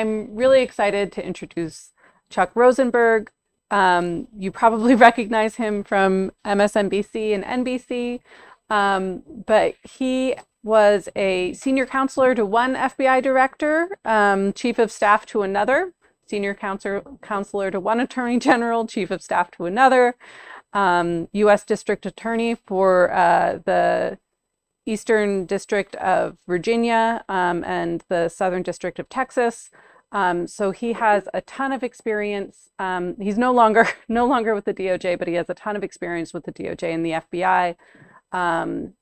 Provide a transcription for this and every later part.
I'm really excited to introduce Chuck Rosenberg. You probably recognize him from MSNBC and NBC, but he was a senior counselor to one FBI director, chief of staff to another, senior counselor to one attorney general, chief of staff to another, U.S. district attorney for the Eastern District of Virginia and the Southern District of Texas. So he has a ton of experience. He's no longer with the DOJ, but he has a ton of experience with the DOJ and the FBI,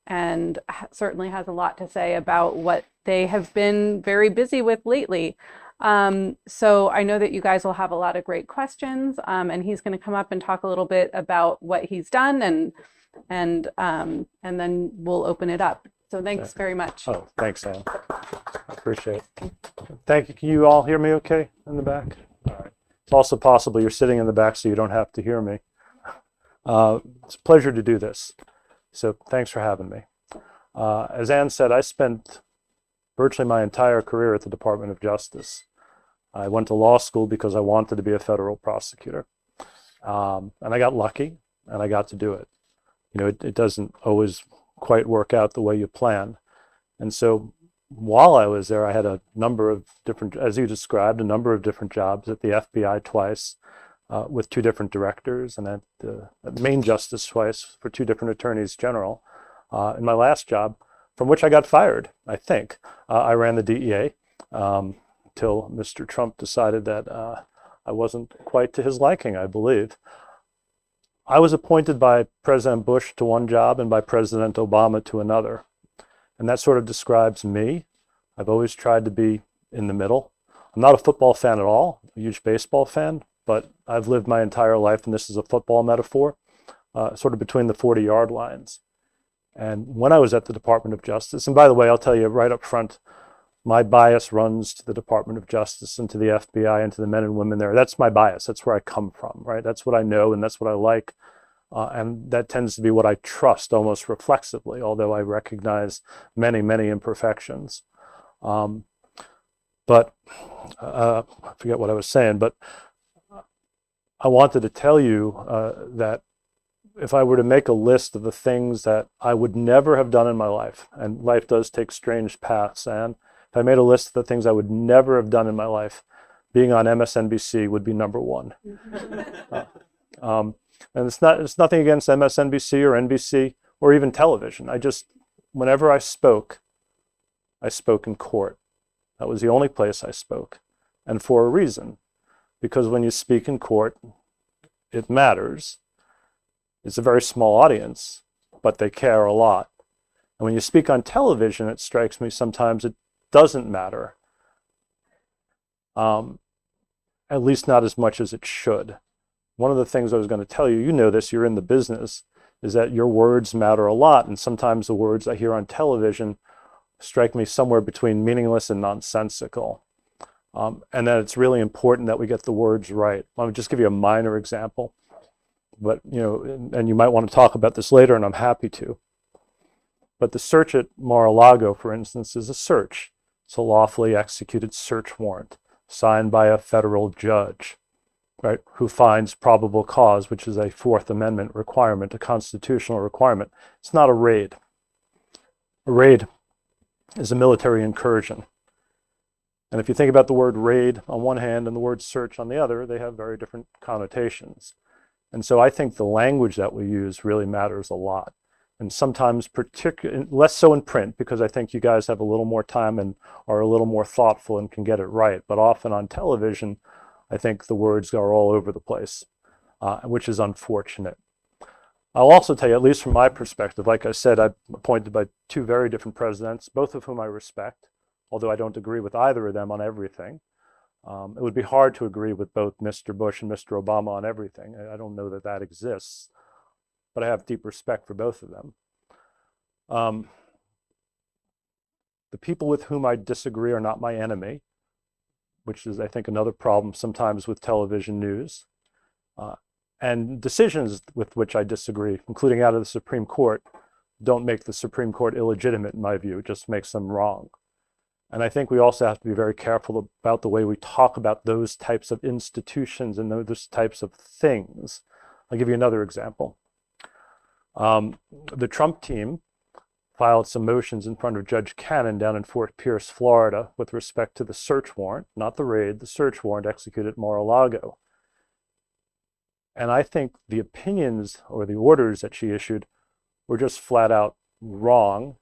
and certainly has a lot to say about what they have been very busy with lately. So I know that you guys will have a lot of great questions, and he's going to come up and talk a little bit about what he's done, and then we'll open it up. So thanks very much. Oh, thanks, Anne. I appreciate it. Thank you. Can you all hear me okay in the back? All right. It's also possible you're sitting in the back so you don't have to hear me. It's a pleasure to do this. So thanks for having me. As Anne said, I spent virtually my entire career at the Department of Justice. I went to law school because I wanted to be a federal prosecutor. And I got lucky and I got to do it. You know, it doesn't always quite work out the way you plan. And so while I was there, I had a number of different, as you described, a number of different jobs at the FBI twice with two different directors, and at the Main Justice twice for two different attorneys general. In my last job, from which I got fired, I think, I ran the DEA until Mr. Trump decided that I wasn't quite to his liking, I believe. I was appointed by President Bush to one job and by President Obama to another. And that sort of describes me. I've always tried to be in the middle. I'm not a football fan at all, a huge baseball fan, but I've lived my entire life, and this is a football metaphor, sort of between the 40-yard lines. And when I was at the Department of Justice, and by the way, I'll tell you right up front, my bias runs to the Department of Justice and to the FBI and to the men and women there. That's my bias. That's where I come from, right? That's what I know and that's what I like. And that tends to be what I trust almost reflexively, although I recognize many, many imperfections. But I forget what I was saying, but I wanted to tell you that if I were to make a list of the things that I would never have done in my life, and life does take strange paths, and if I made a list of the things I would never have done in my life, being on MSNBC would be number one. And it's nothing against MSNBC or NBC or even television. Whenever I spoke in court. That was the only place I spoke, and for a reason. Because when you speak in court, it matters. It's a very small audience, but they care a lot. And when you speak on television, it strikes me sometimes it doesn't matter. At least not as much as it should. One of the things I was going to tell you, you know this, you're in the business, is that your words matter a lot. And sometimes the words I hear on television strike me somewhere between meaningless and nonsensical. And that it's really important that we get the words right. I'll just give you a minor example, but and you might want to talk about this later, and I'm happy to. But the search at Mar-a-Lago, for instance, is a search. It's a lawfully executed search warrant signed by a federal judge, right, who finds probable cause, which is a Fourth Amendment requirement, a constitutional requirement. It's not a raid. A raid is a military incursion. And if you think about the word raid on one hand and the word search on the other, they have very different connotations. And so I think the language that we use really matters a lot. And sometimes less so in print, because I think you guys have a little more time and are a little more thoughtful and can get it right. But often on television, I think the words are all over the place, which is unfortunate. I'll also tell you, at least from my perspective, like I said, I'm appointed by two very different presidents, both of whom I respect, although I don't agree with either of them on everything. It would be hard to agree with both Mr. Bush and Mr. Obama on everything. I don't know that that exists, but I have deep respect for both of them. The people with whom I disagree are not my enemy, which is, I think, another problem sometimes with television news. And decisions with which I disagree, including out of the Supreme Court, don't make the Supreme Court illegitimate, in my view. It just makes them wrong. And I think we also have to be very careful about the way we talk about those types of institutions and those types of things. I'll give you another example. The Trump team filed some motions in front of Judge Cannon down in Fort Pierce, Florida, with respect to the search warrant, not the raid, the search warrant executed at Mar-a-Lago. And I think the opinions or the orders that she issued were just flat out wrong,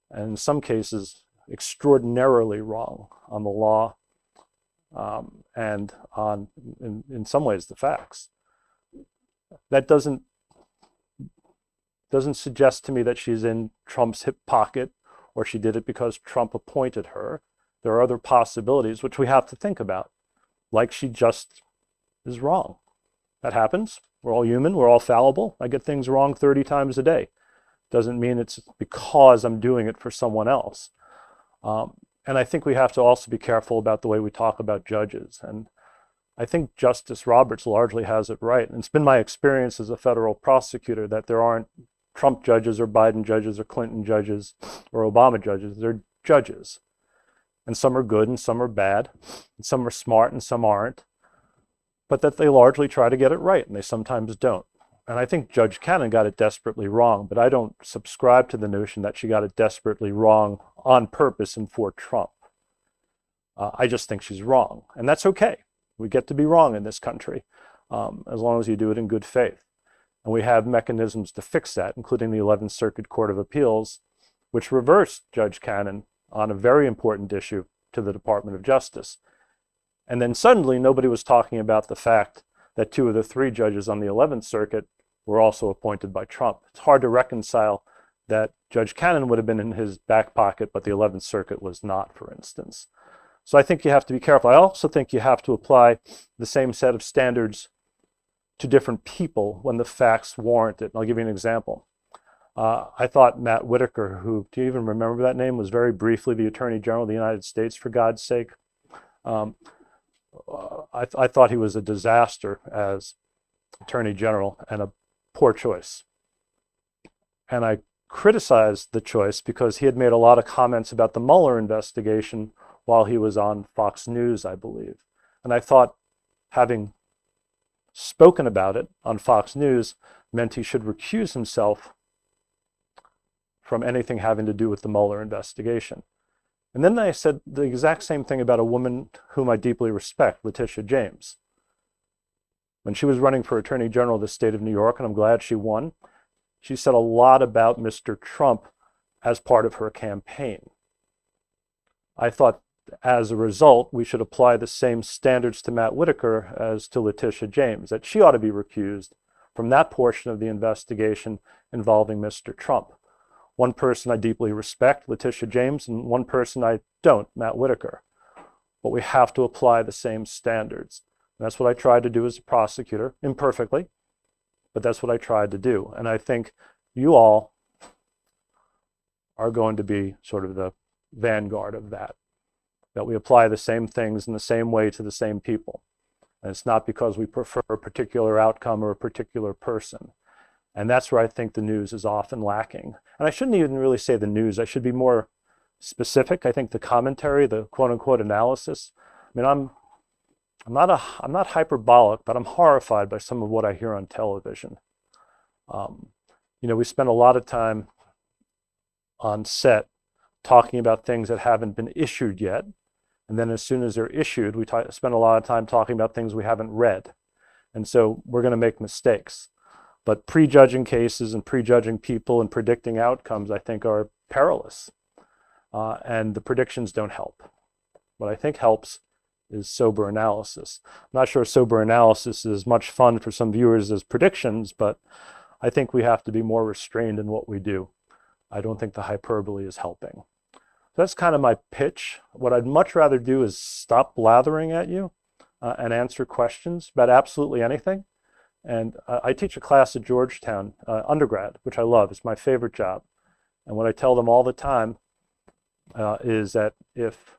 and in some cases extraordinarily wrong on the law and on, in some ways, the facts. That doesn't suggest to me that she's in Trump's hip pocket or she did it because Trump appointed her. There are other possibilities which we have to think about, like she just is wrong. That happens. We're all human. We're all fallible. I get things wrong 30 times a day. Doesn't mean it's because I'm doing it for someone else. And I think we have to also be careful about the way we talk about judges. And I think Justice Roberts largely has it right. And it's been my experience as a federal prosecutor that there aren't Trump judges or Biden judges or Clinton judges or Obama judges. They're judges. And some are good and some are bad. And some are smart and some aren't. But that they largely try to get it right, and they sometimes don't. And I think Judge Cannon got it desperately wrong, but I don't subscribe to the notion that she got it desperately wrong on purpose and for Trump. I just think she's wrong, and that's okay. We get to be wrong in this country, as long as you do it in good faith. And we have mechanisms to fix that, including the 11th Circuit Court of Appeals, which reversed Judge Cannon on a very important issue to the Department of Justice. And then suddenly nobody was talking about the fact that 2 of the 3 judges on the 11th Circuit were also appointed by Trump. It's hard to reconcile that Judge Cannon would have been in his back pocket, but the 11th Circuit was not, for instance. So I think you have to be careful. I also think you have to apply the same set of standards to different people when the facts warrant it. And I'll give you an example. I thought Matt Whitaker, who, do you even remember that name, was very briefly the Attorney General of the United States, for God's sake. I thought he was a disaster as Attorney General and a poor choice. And I criticized the choice because he had made a lot of comments about the Mueller investigation while he was on Fox News, I believe. And I thought having spoken about it on Fox News meant he should recuse himself from anything having to do with the Mueller investigation. And then I said the exact same thing about a woman whom I deeply respect, Letitia James. When she was running for Attorney General of the state of New York, and I'm glad she won, she said a lot about Mr. Trump as part of her campaign. I thought as a result, we should apply the same standards to Matt Whitaker as to Letitia James, that she ought to be recused from that portion of the investigation involving Mr. Trump. One person I deeply respect, Letitia James, and one person I don't, Matt Whitaker. But we have to apply the same standards. And that's what I tried to do as a prosecutor, imperfectly, but that's what I tried to do. And I think you all are going to be sort of the vanguard of that we apply the same things in the same way to the same people. And it's not because we prefer a particular outcome or a particular person. And that's where I think the news is often lacking. And I shouldn't even really say the news. I should be more specific. I think the commentary, the quote unquote analysis. I mean, I'm not hyperbolic, but I'm horrified by some of what I hear on television. We spend a lot of time on set talking about things that haven't been issued yet. And then as soon as they're issued, we spend a lot of time talking about things we haven't read. And so we're going to make mistakes. But prejudging cases and prejudging people and predicting outcomes, I think, are perilous. And the predictions don't help. What I think helps is sober analysis. I'm not sure sober analysis is as much fun for some viewers as predictions, but I think we have to be more restrained in what we do. I don't think the hyperbole is helping. So that's kind of my pitch. What I'd much rather do is stop blathering at you and answer questions about absolutely anything. And I teach a class at Georgetown, undergrad, which I love. It's my favorite job. And what I tell them all the time is that if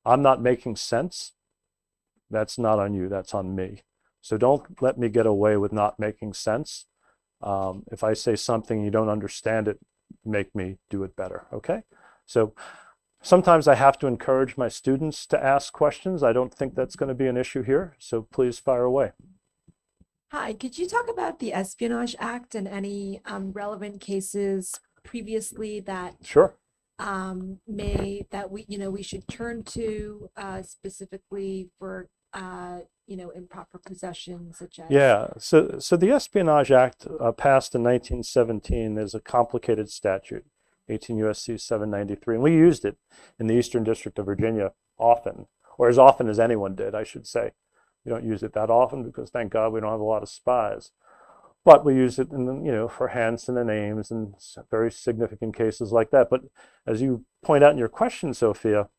I'm not making sense, that's not on you, that's on me. So don't let me get away with not making sense. If I say something you don't understand it, make me do it better, okay? So Sometimes I have to encourage my students to ask questions. I don't think that's going to be an issue here, so please fire away. Hi, could you talk about the Espionage Act and any relevant cases previously that Sure. we should turn to specifically for improper possession, such as Yeah, so the Espionage Act passed in 1917 is a complicated statute, 18 U.S.C. 793, and we used it in the Eastern District of Virginia often, or as often as anyone did, I should say. We don't use it that often because, thank God, we don't have a lot of spies. But we use it for Hansen and Ames and very significant cases like that. But as you point out in your question, Sophia,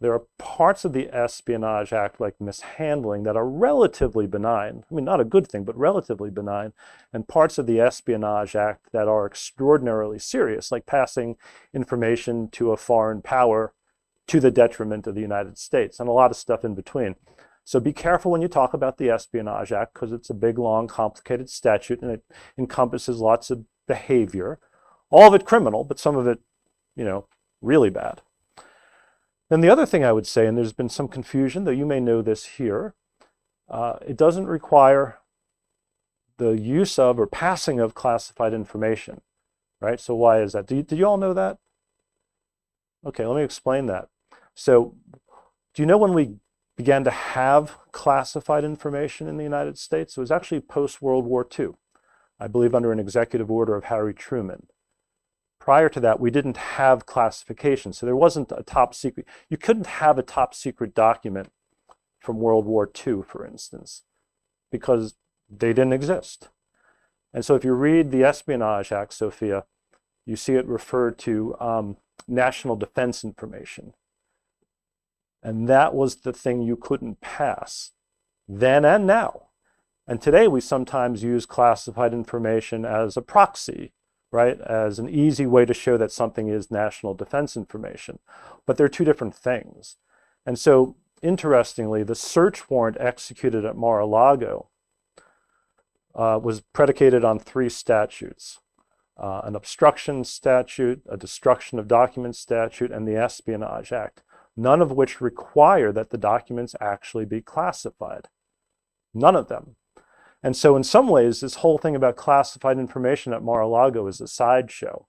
there are parts of the Espionage Act, like mishandling, that are relatively benign. I mean, not a good thing, but relatively benign. And parts of the Espionage Act that are extraordinarily serious, like passing information to a foreign power to the detriment of the United States, and a lot of stuff in between. So be careful when you talk about the Espionage Act, because it's a big, long, complicated statute, and it encompasses lots of behavior, all of it criminal, but some of it, really bad. Then the other thing I would say, and there's been some confusion, though you may know this here, it doesn't require the use of or passing of classified information, right? So why is that? Did you all know that? Okay, let me explain that. So do you know when we began to have classified information in the United States? It was actually post-World War II, I believe under an executive order of Harry Truman. Prior to that, we didn't have classification, so there wasn't a top secret. You couldn't have a top secret document from World War II, for instance, because they didn't exist. And so if you read the Espionage Act, Sophia, you see it referred to national defense information. And that was the thing you couldn't pass then and now. And today we sometimes use classified information as a proxy, right? As an easy way to show that something is national defense information. But they're two different things. And so, interestingly, the search warrant executed at Mar-a-Lago was predicated on 3 statutes. An obstruction statute, a destruction of documents statute, and the Espionage Act, none of which require that the documents actually be classified. None of them. And so in some ways, this whole thing about classified information at Mar-a-Lago is a sideshow.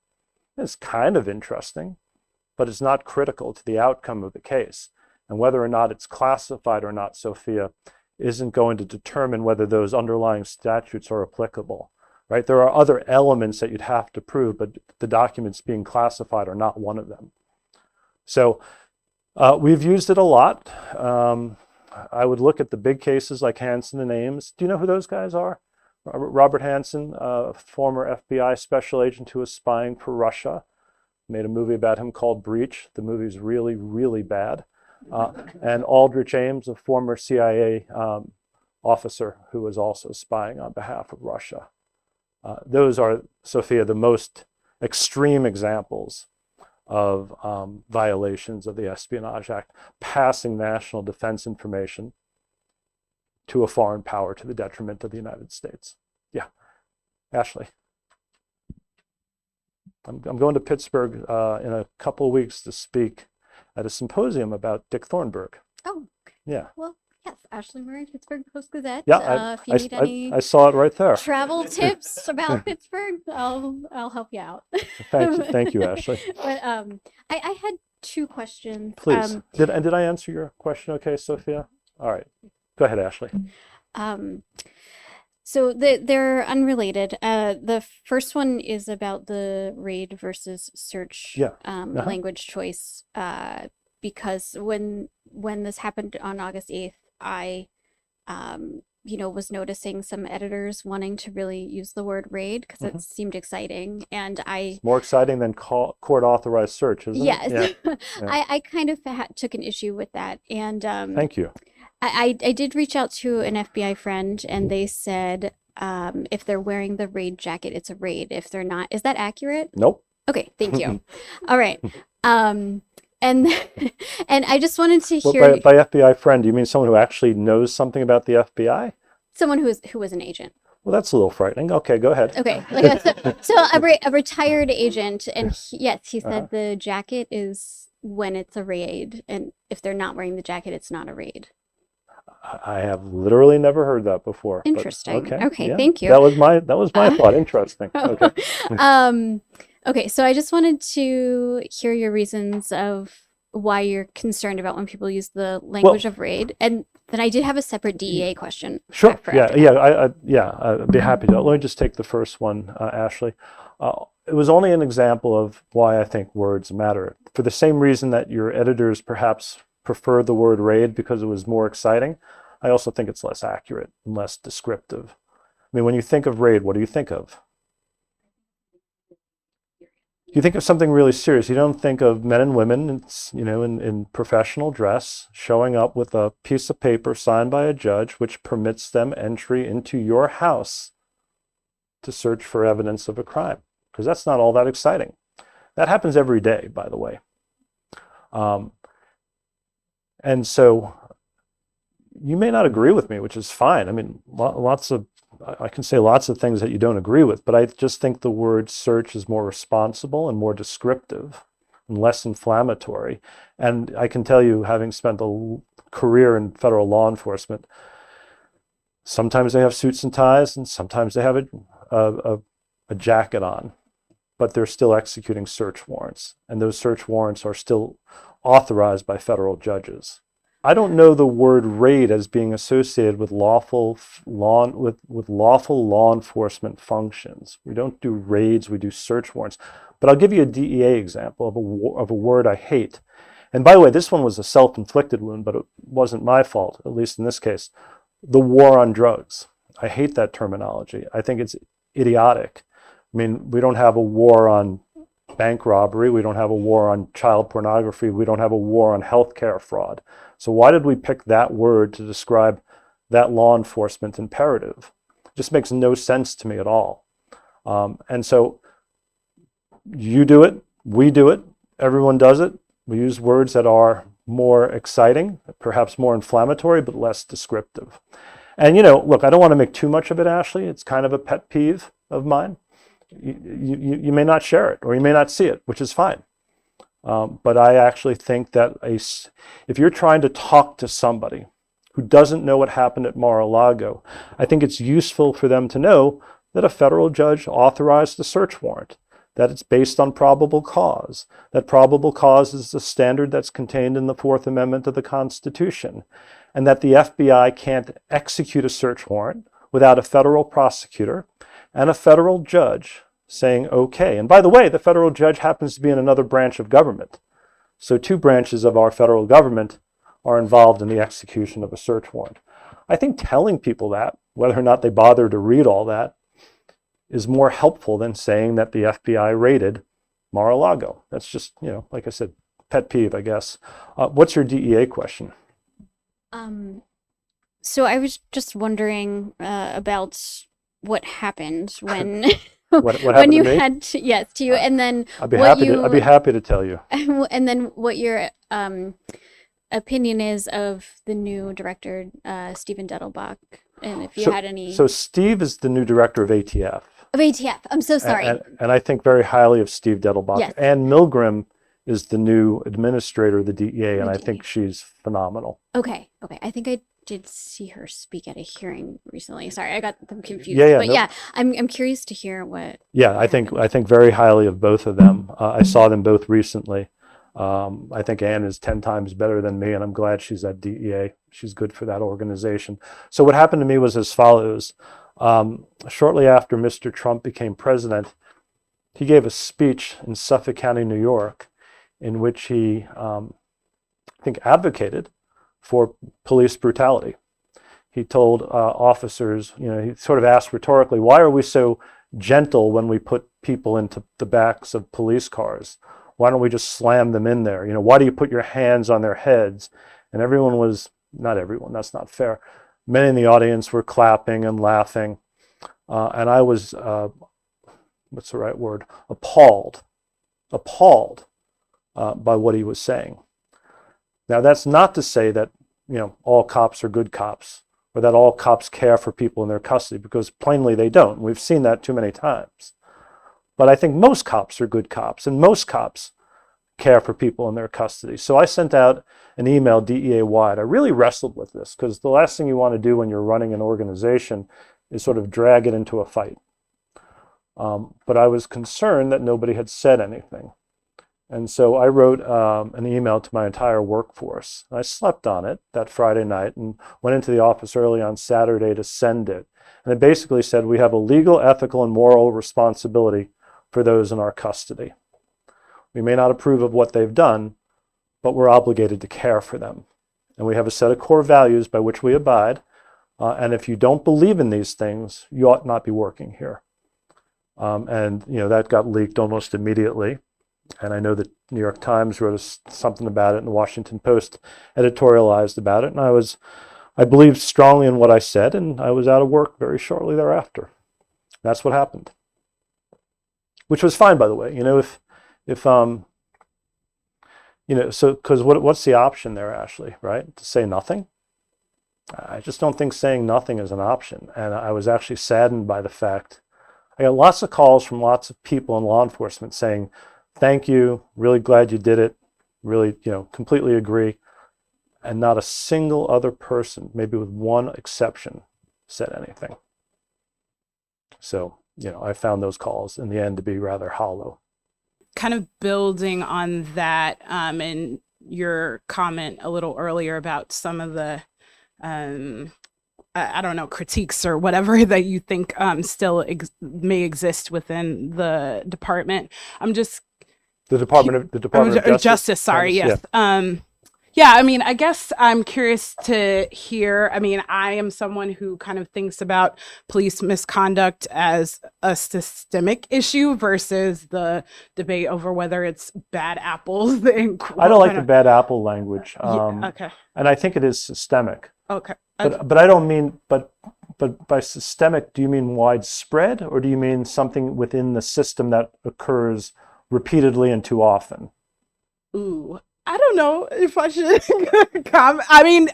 It's kind of interesting, but it's not critical to the outcome of the case. And whether or not it's classified or not, Sophia, isn't going to determine whether those underlying statutes are applicable, right? There are other elements that you'd have to prove, but the documents being classified are not one of them. So we've used it a lot. I would look at the big cases like Hansen and Ames. Do you know who those guys are? Robert Hansen, a former FBI special agent who was spying for Russia. Made a movie about him called Breach. The movie's really, really bad. And Aldrich Ames, a former CIA officer who was also spying on behalf of Russia. Those are, Sophia, the most extreme examples of violations of the Espionage Act, passing national defense information to a foreign power to the detriment of the United States. Yeah, Ashley. I'm going to Pittsburgh in a couple of weeks to speak at a symposium about Dick Thornburg. Oh, Yeah. well, yes, Ashley Murray, Pittsburgh Post-Gazette. Yeah, If you need any I saw it right there. travel tips about Pittsburgh, I'll help you out. Thank you, Ashley. But I had 2 questions. Please. Did I answer your question okay, Sophia? All right. Go ahead, Ashley. So they're unrelated. The first one is about the raid versus search language choice. Because when this happened on August 8th, I was noticing some editors wanting to really use the word raid because it seemed exciting, and It's more exciting than court authorized search, isn't yes, it? Yeah. I kind of took an issue with that, and Thank you. I did reach out to an FBI friend, and they said if they're wearing the raid jacket, it's a raid. If they're not, is that accurate? Nope. Okay, thank you. All right. And I just wanted to hear Well, by FBI friend, do you mean someone who actually knows something about the FBI? someone who was an agent. Well, that's a little frightening. Okay, go ahead. Okay, so a retired agent, and he said the jacket is when it's a raid, and if they're not wearing the jacket, it's not a raid? I have literally never heard that before. Interesting. But Okay, yeah, thank you. That was my thought. Interesting. Okay. Okay, so I just wanted to hear your reasons of why you're concerned about when people use the language of raid, and then I did have a separate DEA question. Sure. I'd be happy to. Let me just take the first one, Ashley. It was only an example of why I think words matter. For the same reason that your editors perhaps prefer the word raid because it was more exciting, I also think it's less accurate and less descriptive. I mean, when you think of raid, what do you think of? You think of something really serious. You don't think of men and women, in professional dress, showing up with a piece of paper signed by a judge, which permits them entry into your house to search for evidence of a crime, because that's not all that exciting. That happens every day, by the way. And so you may not agree with me, which is fine. I mean, I can say lots of things that you don't agree with, but I just think the word search is more responsible and more descriptive and less inflammatory. And I can tell you, having spent a career in federal law enforcement, sometimes they have suits and ties and sometimes they have a jacket on, but they're still executing search warrants. And those search warrants are still authorized by federal judges. I don't know the word raid as being associated with lawful law enforcement functions. We don't do raids, we do search warrants. But I'll give you a DEA example of a word I hate. And by the way, this one was a self-inflicted wound, but it wasn't my fault, at least in this case. The war on drugs. I hate that terminology. I think it's idiotic. I mean, we don't have a war on bank robbery. We don't have a war on child pornography. We don't have a war on healthcare fraud. So why did we pick that word to describe that law enforcement imperative? It just makes no sense to me at all. And so you do it, we do it, everyone does it. We use words that are more exciting, perhaps more inflammatory, but less descriptive. And look, I don't want to make too much of it, Ashley. It's kind of a pet peeve of mine. You may not share it or you may not see it, which is fine. But I actually think that if you're trying to talk to somebody who doesn't know what happened at Mar-a-Lago, I think it's useful for them to know that a federal judge authorized the search warrant, that it's based on probable cause, that probable cause is the standard that's contained in the Fourth Amendment of the Constitution, and that the FBI can't execute a search warrant without a federal prosecutor and a federal judge saying okay. And by the way, the federal judge happens to be in another branch of government. So two branches of our federal government are involved in the execution of a search warrant. I think telling people that, whether or not they bother to read all that, is more helpful than saying that the FBI raided Mar-a-Lago. That's just, like I said, pet peeve, I guess. What's your DEA question? So I was just wondering about what happened when what happened when you to me? had to you, and then I'd be happy to tell you. And then what your opinion is of the new director, Stephen Dettelbach, and if you had any. So Steve is the new director of ATF. Of ATF. I'm so sorry. And I think very highly of Steve Dettelbach. Yes. Ann Milgram is the new administrator of the DEA, and I think she's phenomenal. Okay. I think I did see her speak at a hearing recently. Sorry, I got them confused. I'm curious to hear what. Yeah, I think very highly of both of them. I saw them both recently. I think Ann is 10 times better than me, and I'm glad she's at DEA. She's good for that organization. So what happened to me was as follows. Shortly after Mr. Trump became president, he gave a speech in Suffolk County, New York, in which he, I think, advocated for police brutality. He told officers, he sort of asked rhetorically, why are we so gentle when we put people into the backs of police cars? Why don't we just slam them in there? Why do you put your hands on their heads? And everyone was, not everyone, that's not fair. Many in the audience were clapping and laughing. And I was, what's the right word? Appalled by what he was saying. Now, that's not to say that, all cops are good cops or that all cops care for people in their custody, because plainly they don't. We've seen that too many times. But I think most cops are good cops, and most cops care for people in their custody. So I sent out an email DEA-wide. I really wrestled with this because the last thing you want to do when you're running an organization is sort of drag it into a fight. But I was concerned that nobody had said anything. And so I wrote an email to my entire workforce. I slept on it that Friday night and went into the office early on Saturday to send it. And it basically said, we have a legal, ethical, and moral responsibility for those in our custody. We may not approve of what they've done, but we're obligated to care for them. And we have a set of core values by which we abide. And if you don't believe in these things, you ought not be working here. And that got leaked almost immediately. And I know the New York Times wrote something about it, and the Washington Post editorialized about it. And I believed strongly in what I said, and I was out of work very shortly thereafter. That's what happened. Which was fine, by the way. So because what's the option there, Ashley, right? To say nothing? I just don't think saying nothing is an option. And I was actually saddened by the fact I got lots of calls from lots of people in law enforcement saying, thank you, really glad you did it, really, completely agree. And not a single other person, maybe with one exception, said anything. So, I found those calls in the end to be rather hollow. Kind of building on that, and your comment a little earlier about some of the, I don't know, critiques or whatever that you think still may exist within the department. The Department of Justice. Sorry, yes. Yeah. I guess I'm curious to hear. I am someone who kind of thinks about police misconduct as a systemic issue versus the debate over whether it's bad apples. I don't like the bad apple language. Okay. And I think it is systemic. Okay. But I don't mean, but by systemic, do you mean widespread, or do you mean something within the system that occurs repeatedly and too often? Ooh, I don't know if I should comment.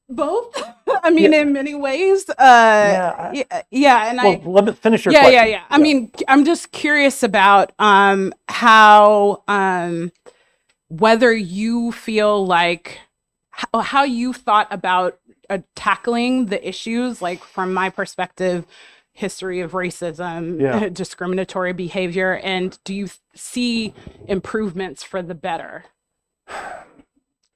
Both. In many ways. And let me finish your question. Yeah. I'm just curious about how whether you feel like how you thought about tackling the issues, like from my perspective, history of racism, discriminatory behavior, and do you see improvements for the better?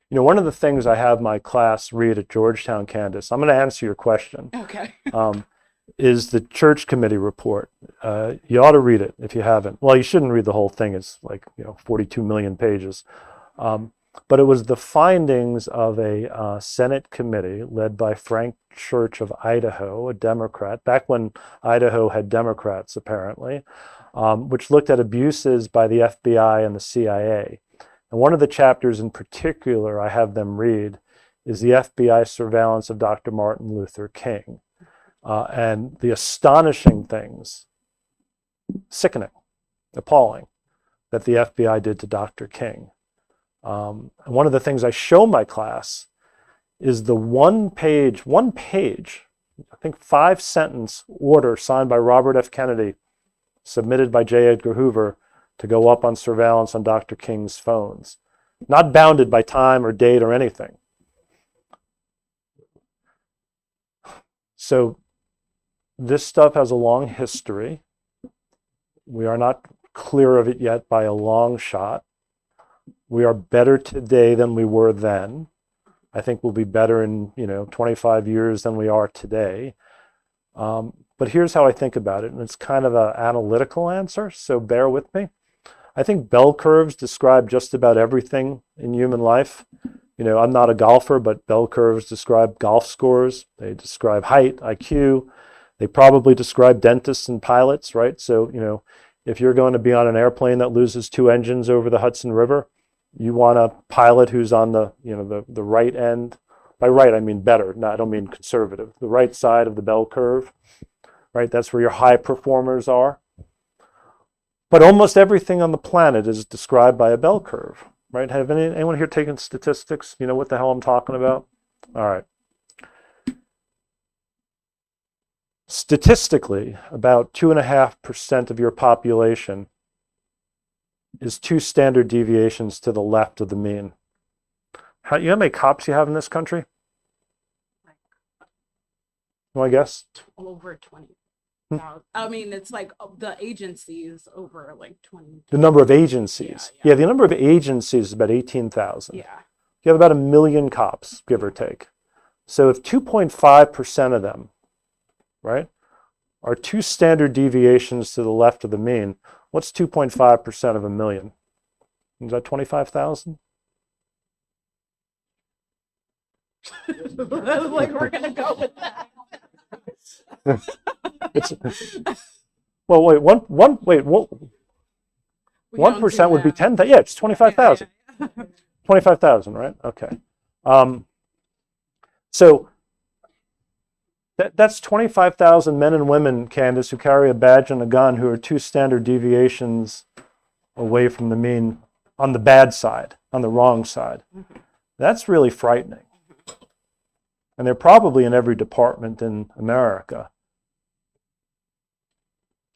One of the things I have my class read at Georgetown, Candace, I'm going to answer your question. Okay. Is the Church Committee report. You ought to read it if you haven't. Well, you shouldn't read the whole thing. It's 42 million pages. But it was the findings of a Senate committee led by Frank Church of Idaho, a Democrat, back when Idaho had Democrats, apparently, which looked at abuses by the FBI and the CIA. And one of the chapters in particular I have them read is the FBI surveillance of Dr. Martin Luther King. And the astonishing things, sickening, appalling, that the FBI did to Dr. King. And one of the things I show my class is the one page, I think 5-sentence order signed by Robert F. Kennedy, submitted by J. Edgar Hoover to go up on surveillance on Dr. King's phones, not bounded by time or date or anything. So this stuff has a long history. We are not clear of it yet by a long shot. We are better today than we were then. I think we'll be better in 25 years than we are today. But here's how I think about it, and it's kind of an analytical answer, so bear with me. I think bell curves describe just about everything in human life. I'm not a golfer, but bell curves describe golf scores. They describe height, IQ. They probably describe dentists and pilots, right? So, if you're going to be on an airplane that loses 2 engines over the Hudson River, you want a pilot who's on the right end. By right, I mean better. No, I don't mean conservative. The right side of the bell curve, right? That's where your high performers are. But almost everything on the planet is described by a bell curve, right? Have anyone here taken statistics? You know what the hell I'm talking about? All right. Statistically, about 2.5% of your population is 2 standard deviations to the left of the mean. You know how many cops you have in this country? You want to guess? Over 20,000. I mean, it's like the agencies over like 20. The number of agencies. Yeah. Yeah, the number of agencies is about 18,000. Yeah. You have about 1 million cops, give or take. So if 2.5% of them, right, are 2 standard deviations to the left of the mean, what's 2.5% of 1 million? Is that 25,000? Like, we're going to go with that. Well, wait, 1% would be 10,000. Yeah, it's 25,000. 25,000, right? Okay. So that's 25,000 men and women, Candace, who carry a badge and a gun, who are 2 standard deviations away from the mean on the bad side, on the wrong side. That's really frightening. And they're probably in every department in America.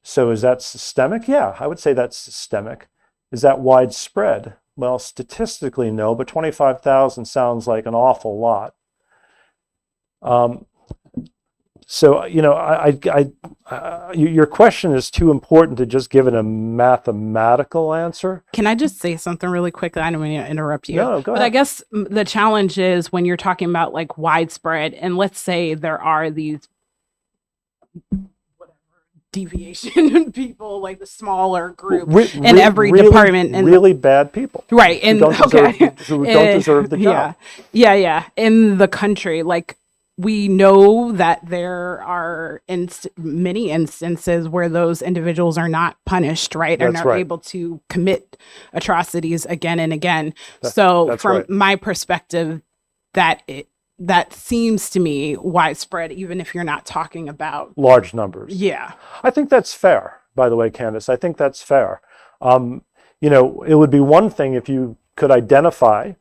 So is that systemic? Yeah, I would say that's systemic. Is that widespread? Well, statistically, no, but 25,000 sounds like an awful lot. So, you know, your question is too important to just give it a mathematical answer. Can I just say something really quick? I don't mean to interrupt you. No, go ahead. But I guess the challenge is when you're talking about like widespread, and let's say there are these deviation people, like the smaller group in every department, and really bad people, right? And who don't deserve the job. Yeah. In the country, like, we know that there are many instances where those individuals are not punished, right? Are not able to commit atrocities again and again. So from my perspective, that seems to me widespread, even if you're not talking about large numbers. Yeah. I think that's fair, by the way, Candace. I think that's fair. You know, it would be one thing if you could identify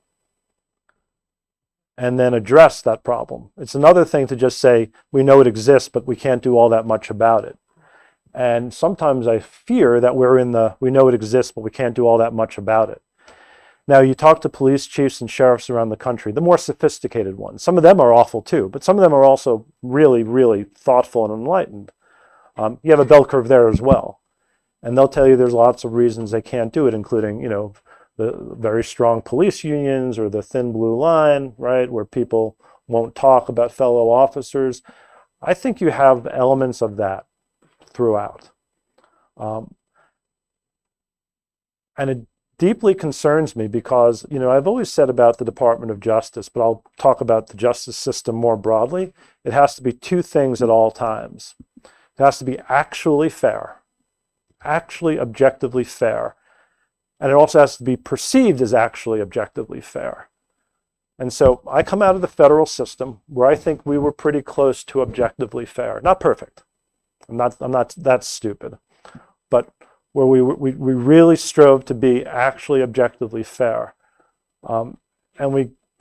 and then address that problem. It's another thing to just say, we know it exists, but we can't do all that much about it. And sometimes I fear that we know it exists, but we can't do all that much about it. Now, you talk to police chiefs and sheriffs around the country, the more sophisticated ones. Some of them are awful too, but some of them are also really, really thoughtful and enlightened. You have a bell curve there as well. And they'll tell you there's lots of reasons they can't do it, including, you know, the very strong police unions or the thin blue line, right, where people won't talk about fellow officers. I think you have elements of that throughout. And it deeply concerns me because, you know, I've always said about the Department of Justice, but I'll talk about the justice system more broadly. It has to be 2 things at all times. It has to be actually fair, actually objectively fair. And it also has to be perceived as actually objectively fair. And so I come out of the federal system where I think we were pretty close to objectively fair. Not perfect. I'm not that stupid. But where we really strove to be actually objectively fair. And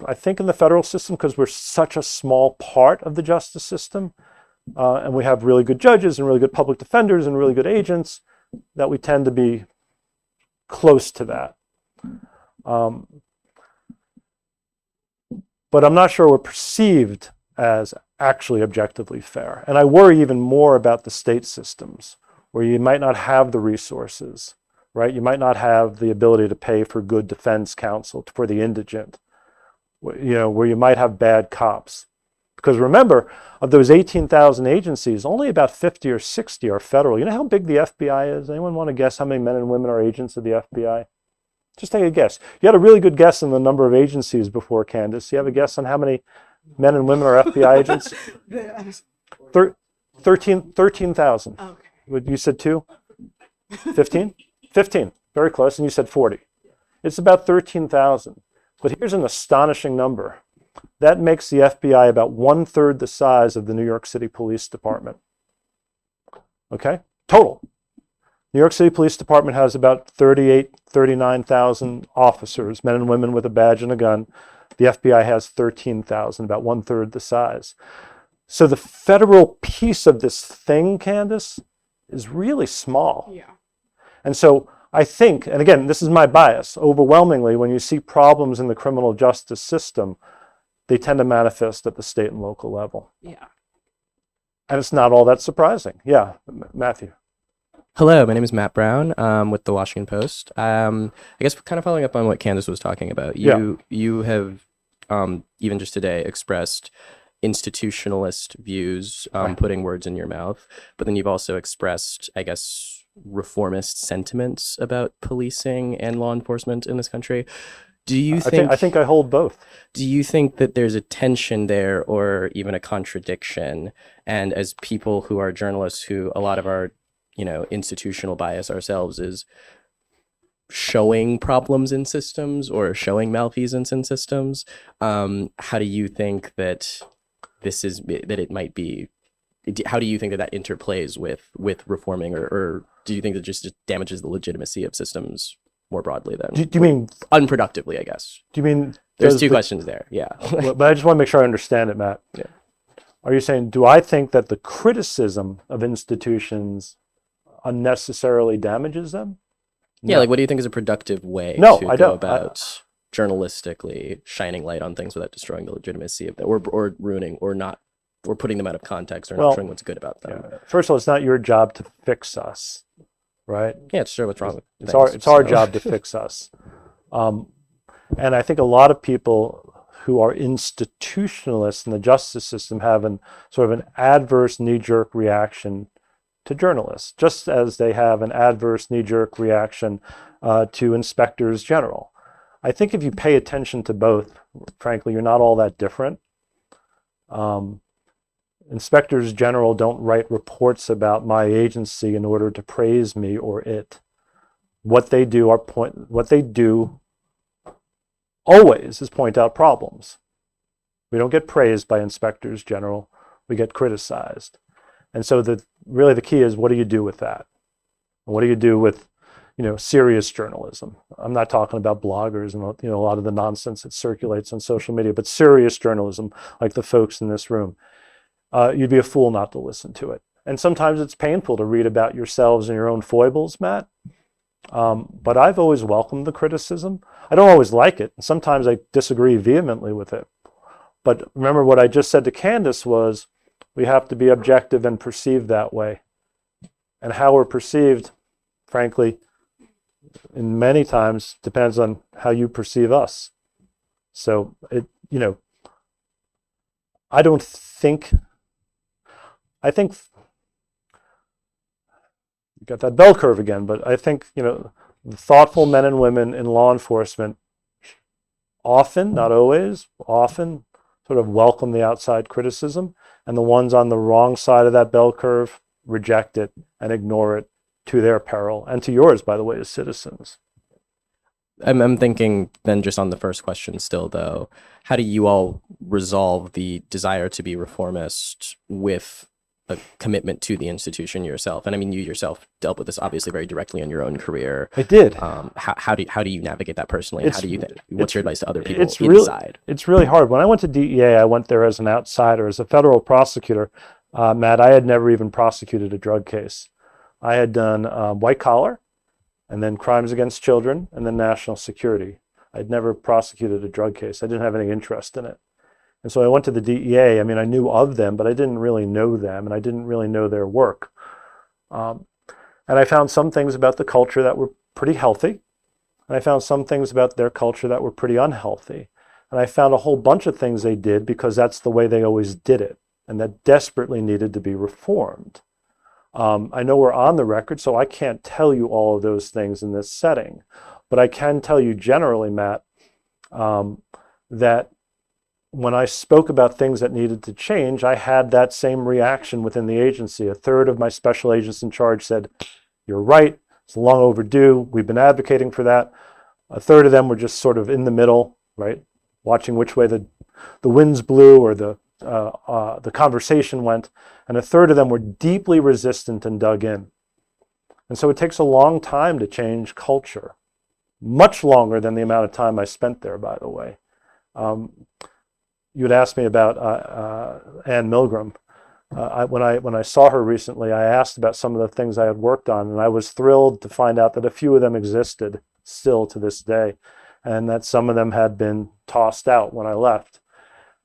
I think in the federal system, because we're such a small part of the justice system, and we have really good judges and really good public defenders and really good agents, that we tend to be close to that. But I'm not sure we're perceived as actually objectively fair. And I worry even more about the state systems, where you might not have the resources, right? You might not have the ability to pay for good defense counsel for the indigent, you know, where you might have bad cops. Because remember, of those 18,000 agencies, only about 50 or 60 are federal. You know how big the FBI is? Anyone want to guess how many men and women are agents of the FBI? Just take a guess. You had a really good guess on the number of agencies before, Candace. You have a guess on how many men and women are FBI agents? 13,000. Okay. You said 2? 15? 15. Very close. And you said 40. It's about 13,000. But here's an astonishing number. That makes the FBI about 1/3 the size of the New York City Police Department. Okay? Total. New York City Police Department has about 39,000 officers, men and women with a badge and a gun. The FBI has 13,000, about 1/3 the size. So the federal piece of this thing, Candace, is really small. Yeah. And so I think, and again, this is my bias, overwhelmingly, when you see problems in the criminal justice system, they tend to manifest at the state and local level. Yeah. And it's not all that surprising. Yeah, Matthew. Hello, my name is Matt Brown with the Washington Post. I guess kind of following up on what Candace was talking about. You have even just today expressed institutionalist views, putting words in your mouth, but then you've also expressed, I guess, reformist sentiments about policing and law enforcement in this country. Do you think? I think I hold both. Do you think that there's a tension there, or even a contradiction? And as people who are journalists, who a lot of our, institutional bias ourselves is showing problems in systems or showing malfeasance in systems, how do you think that it might be? How do you think that interplays with reforming, or do you think that just damages the legitimacy of systems more broadly than? Do you mean unproductively, I guess? Do you mean there's two questions there? Yeah. But I just want to make sure I understand it, Matt. Yeah. Are you saying, do I think that the criticism of institutions unnecessarily damages them? Yeah, like what do you think is a productive way to go about journalistically shining light on things without destroying the legitimacy of them, or ruining, or not, or putting them out of context, or not showing what's good about them? Yeah. First of all, it's not your job to fix us, right? Yeah, it's sure what's wrong with it's our job to fix us. And I think a lot of people who are institutionalists in the justice system have sort of an adverse knee-jerk reaction to journalists, just as they have an adverse knee-jerk reaction to inspectors general. I think if you pay attention to both, frankly, you're not all that different. Inspectors general don't write reports about my agency in order to praise me or it. What they do always is point out problems. We don't get praised by inspectors general, we get criticized. And so really the key is, what do you do with that? What do you do with, serious journalism? I'm not talking about bloggers and, a lot of the nonsense that circulates on social media, but serious journalism, like the folks in this room. You'd be a fool not to listen to it. And sometimes it's painful to read about yourselves and your own foibles, Matt. But I've always welcomed the criticism. I don't always like it. Sometimes I disagree vehemently with it. But remember what I just said to Candace was, we have to be objective and perceived that way. And how we're perceived, frankly, in many times depends on how you perceive us. So I think you got that bell curve again, but I think, the thoughtful men and women in law enforcement often, not always, often sort of welcome the outside criticism, and the ones on the wrong side of that bell curve reject it and ignore it to their peril, and to yours, by the way, as citizens. I'm thinking then, just on the first question still, though, how do you all resolve the desire to be reformist with a commitment to the institution yourself? And I mean, you yourself dealt with this obviously very directly in your own career. I did. How do you navigate that personally? And what's your advice to other people inside? It's really hard. When I went to DEA, I went there as an outsider, as a federal prosecutor. Matt, I had never even prosecuted a drug case. I had done white collar, and then crimes against children, and then national security. I'd never prosecuted a drug case. I didn't have any interest in it. And so I went to the DEA. I mean, I knew of them, but I didn't really know them, and I didn't really know their work. And I found some things about the culture that were pretty healthy, and I found some things about their culture that were pretty unhealthy. And I found a whole bunch of things they did because that's the way they always did it, and that desperately needed to be reformed. I know we're on the record, so I can't tell you all of those things in this setting, but I can tell you generally, Matt, that when I spoke about things that needed to change, I had that same reaction within the agency. A third of my special agents in charge said, "You're right, it's long overdue, we've been advocating for that." A third of them were just sort of in the middle, right? Watching which way the winds blew or the conversation went. And a third of them were deeply resistant and dug in. And so it takes a long time to change culture. Much longer than the amount of time I spent there, by the way. You had asked me about Ann Milgram. when I saw her recently, I asked about some of the things I had worked on, and I was thrilled to find out that a few of them existed still to this day, and that some of them had been tossed out when I left.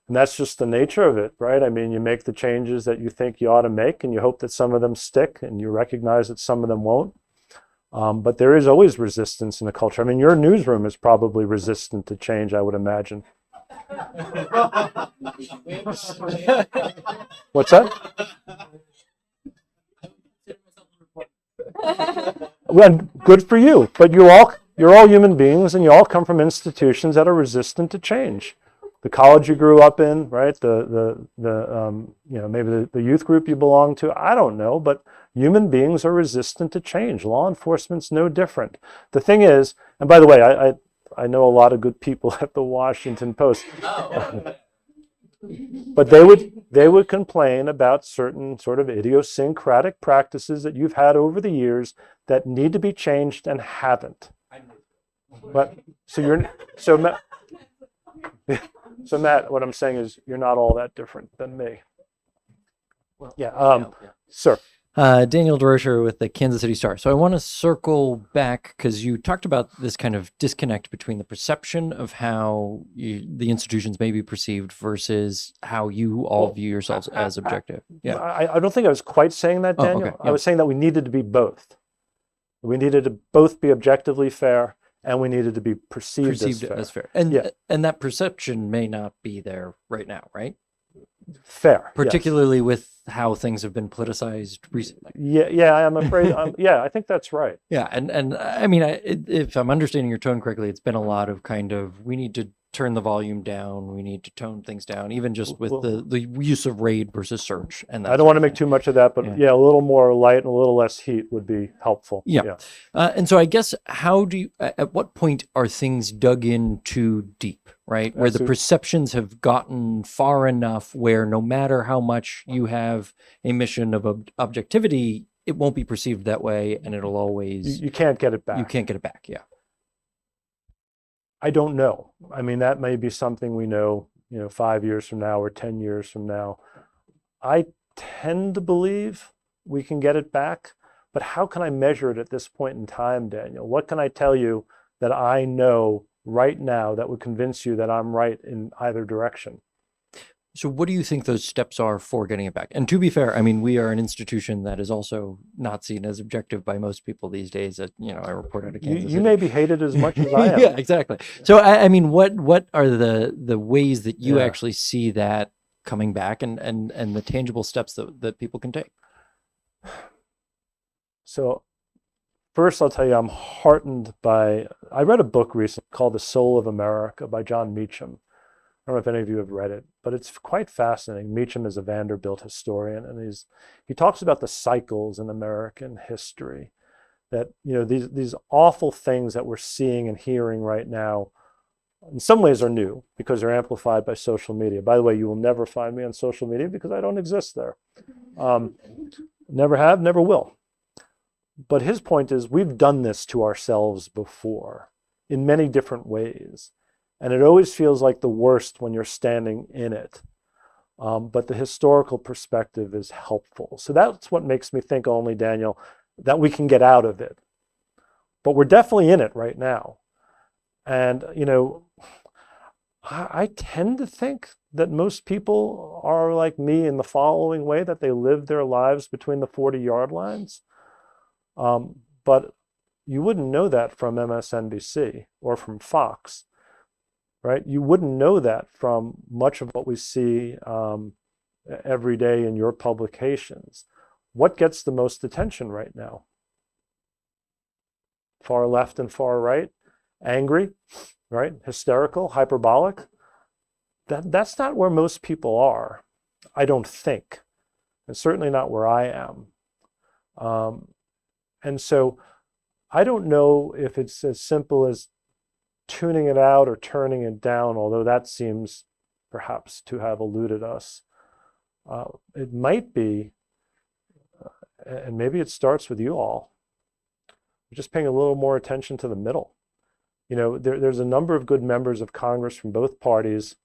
And that's just the nature of it, right? I mean, you make the changes that you think you ought to make, and you hope that some of them stick, and you recognize that some of them won't. But there is always resistance in the culture. I mean, your newsroom is probably resistant to change, I would imagine. What's that? Well, good for you. But you're all human beings, and you all come from institutions that are resistant to change. The college you grew up in, right? Maybe the youth group you belong to. I don't know, but human beings are resistant to change. Law enforcement's no different. The thing is, and by the way, I know a lot of good people at the Washington Post. But they would complain about certain sort of idiosyncratic practices that you've had over the years that need to be changed and haven't. But so Matt, what I'm saying is you're not all that different than me. Yeah, sir. Daniel DeRocher with the Kansas City Star. So I want to circle back because you talked about this kind of disconnect between the perception of how the institutions may be perceived versus how you all view yourselves as objective. Yeah, I don't think I was quite saying that, Daniel. Okay. Yeah. I was saying that we needed to be both. We needed to both be objectively fair, and we needed to be perceived as fair. And that perception may not be there right now, right? Fair. Particularly with how things have been politicized recently. Yeah, I'm afraid. I think that's right. Yeah, and I mean, if I'm understanding your tone correctly, it's been a lot of kind of, we need to turn the volume down, we need to tone things down, even just with the use of raid versus search. And I don't want to make too much of that, but a little more light and a little less heat would be helpful. Yeah. And so I guess, at what point are things dug in too deep, right? Where the perceptions have gotten far enough where no matter how much you have a mission of objectivity, it won't be perceived that way, and it'll always... You can't get it back. You can't get it back, yeah. I don't know. I mean, that may be something we know, 5 years from now or 10 years from now. I tend to believe we can get it back, but how can I measure it at this point in time, Daniel? What can I tell you that I know right now that would convince you that I'm right in either direction? So what do you think those steps are for getting it back? And to be fair, I mean, we are an institution that is also not seen as objective by most people these days. That, I report out of Kansas City. You may be hated as much as I am. Yeah, exactly. So I mean, what are the ways that you actually see that coming back, and the tangible steps that people can take? So first, I'll tell you, I'm heartened by, I read a book recently called The Soul of America by John Meacham. I don't know if any of you have read it, but it's quite fascinating. Meacham is a Vanderbilt historian, and he talks about the cycles in American history, that these awful things that we're seeing and hearing right now in some ways are new because they're amplified by social media. By the way, you will never find me on social media because I don't exist there. Never have, never will. But his point is, we've done this to ourselves before in many different ways. And it always feels like the worst when you're standing in it. But the historical perspective is helpful. So that's what makes me think only, Daniel, that we can get out of it. But we're definitely in it right now. And, I tend to think that most people are like me in the following way, that they live their lives between the 40-yard lines. But you wouldn't know that from MSNBC or from Fox. Right? You wouldn't know that from much of what we see every day in your publications. What gets the most attention right now? Far left and far right? Angry, right? Hysterical, hyperbolic? That's not where most people are, I don't think. And certainly not where I am. And so I don't know if it's as simple as tuning it out or turning it down, although that seems perhaps to have eluded us. It might be, and maybe it starts with you all, just paying a little more attention to the middle. There's a number of good members of Congress from both parties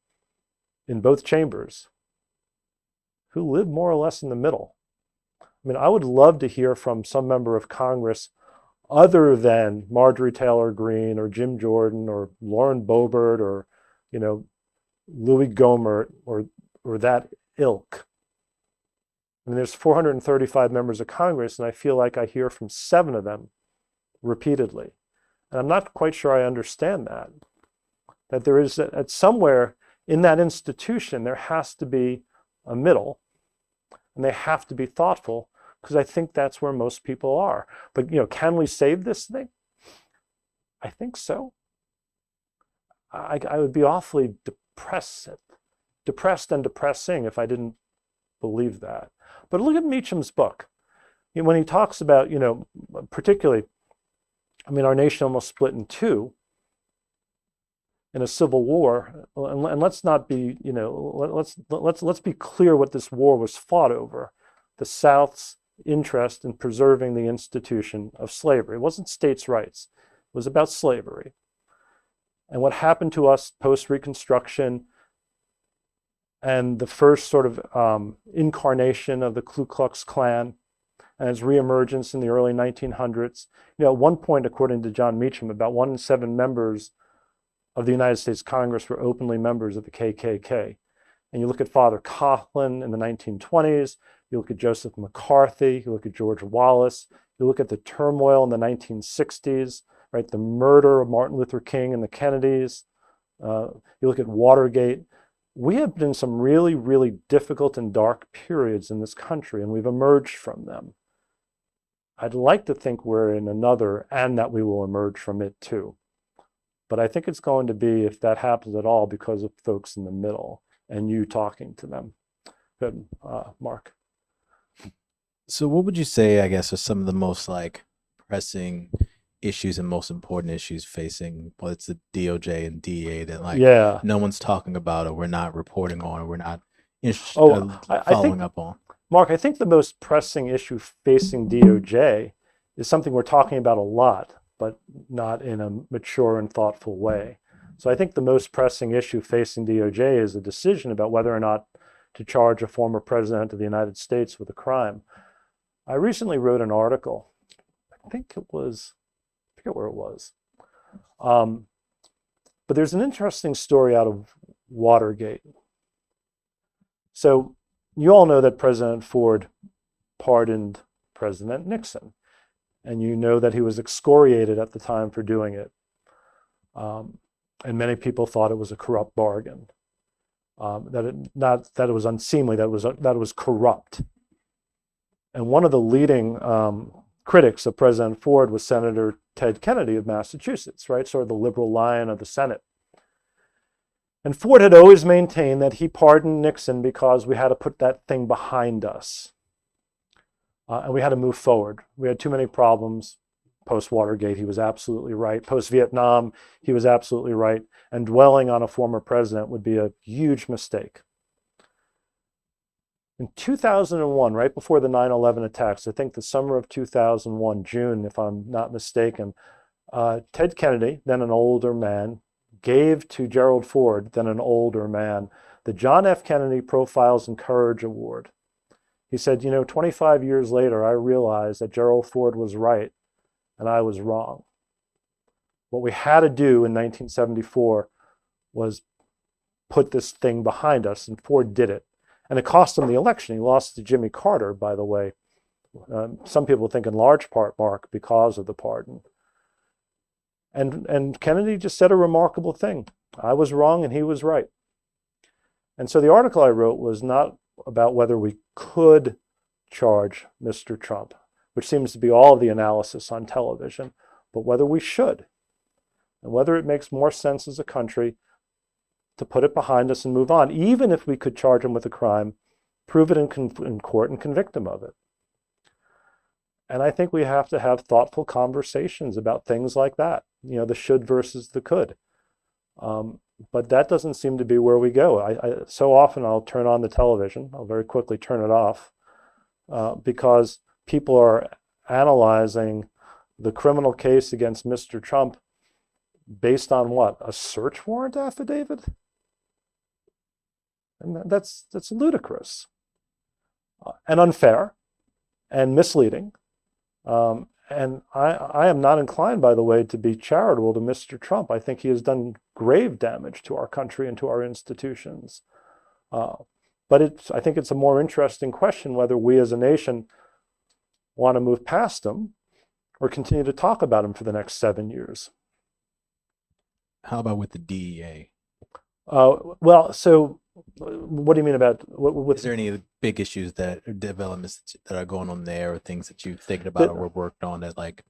in both chambers who live more or less in the middle. I mean, I would love to hear from some member of Congress other than Marjorie Taylor Greene or Jim Jordan or Lauren Boebert or, Louis Gohmert or that ilk. I mean, there's 435 members of Congress, and I feel like I hear from 7 of them repeatedly. And I'm not quite sure I understand that there is, at somewhere in that institution, there has to be a middle, and they have to be thoughtful, because I think that's where most people are. But, can we save this thing? I think so. I would be awfully depressed and depressing if I didn't believe that. But look at Meacham's book. When he talks about, particularly, our nation almost split in two in a civil war, and let's not be, let's be clear what this war was fought over: the South's interest in preserving the institution of slavery. It wasn't states' rights; it was about slavery. And what happened to us post-Reconstruction and the first sort of incarnation of the Ku Klux Klan and its reemergence in the early 1900s. At one point, according to John Meacham, about 1 in 7 members of the United States Congress were openly members of the KKK. And you look at Father Coughlin in the 1920s, you look at Joseph McCarthy, you look at George Wallace, you look at the turmoil in the 1960s, right? The murder of Martin Luther King and the Kennedys. You look at Watergate. We have been in some really, really difficult and dark periods in this country, and we've emerged from them. I'd like to think we're in another, and that we will emerge from it too. But I think it's going to be, if that happens at all, because of folks in the middle and you talking to them. Good, Mark. So what would you say, I guess, are some of the most pressing issues and most important issues facing, well, it's the DOJ and DEA that no one's talking about, or we're not reporting on, or we're not following up on? Mark, I think the most pressing issue facing DOJ is something we're talking about a lot, but not in a mature and thoughtful way. So I think the most pressing issue facing DOJ is a decision about whether or not to charge a former president of the United States with a crime. I recently wrote an article, I forget where it was. But there's an interesting story out of Watergate. So you all know that President Ford pardoned President Nixon, and you know that he was excoriated at the time for doing it. And many people thought it was a corrupt bargain, not that it was unseemly, that it was corrupt. And one of the leading critics of President Ford was Senator Ted Kennedy of Massachusetts, right? Sort of the liberal lion of the Senate. And Ford had always maintained that he pardoned Nixon because we had to put that thing behind us. And we had to move forward. We had too many problems. Post-Watergate, he was absolutely right. Post-Vietnam, he was absolutely right. And dwelling on a former president would be a huge mistake. In 2001, right before the 9/11 attacks, I think the summer of 2001, June, if I'm not mistaken, Ted Kennedy, then an older man, gave to Gerald Ford, then an older man, the John F. Kennedy Profiles in Courage Award. He said, 25 years later, I realized that Gerald Ford was right and I was wrong. What we had to do in 1974 was put this thing behind us, and Ford did it. And it cost him the election. He lost to Jimmy Carter, by the way. Some people think in large part, Mark, because of the pardon. And Kennedy just said a remarkable thing. I was wrong and he was right. And so the article I wrote was not about whether we could charge Mr. Trump, which seems to be all of the analysis on television, but whether we should, and whether it makes more sense as a country to put it behind us and move on, even if we could charge him with a crime, prove it in court, and convict him of it. And I think we have to have thoughtful conversations about things like that, the should versus the could. But that doesn't seem to be where we go. So often I'll turn on the television, I'll very quickly turn it off, because people are analyzing the criminal case against Mr. Trump based on what? A search warrant affidavit? And that's ludicrous. and unfair and misleading. And I am not inclined, by the way, to be charitable to Mr. Trump. I think he has done grave damage to our country and to our institutions. But I think it's a more interesting question whether we as a nation want to move past him or continue to talk about him for the next 7 years. How about with the DEA? Well, so what do you mean about is there any big issues that or developments that are going on there, or things that you've thinking about or worked on that, like,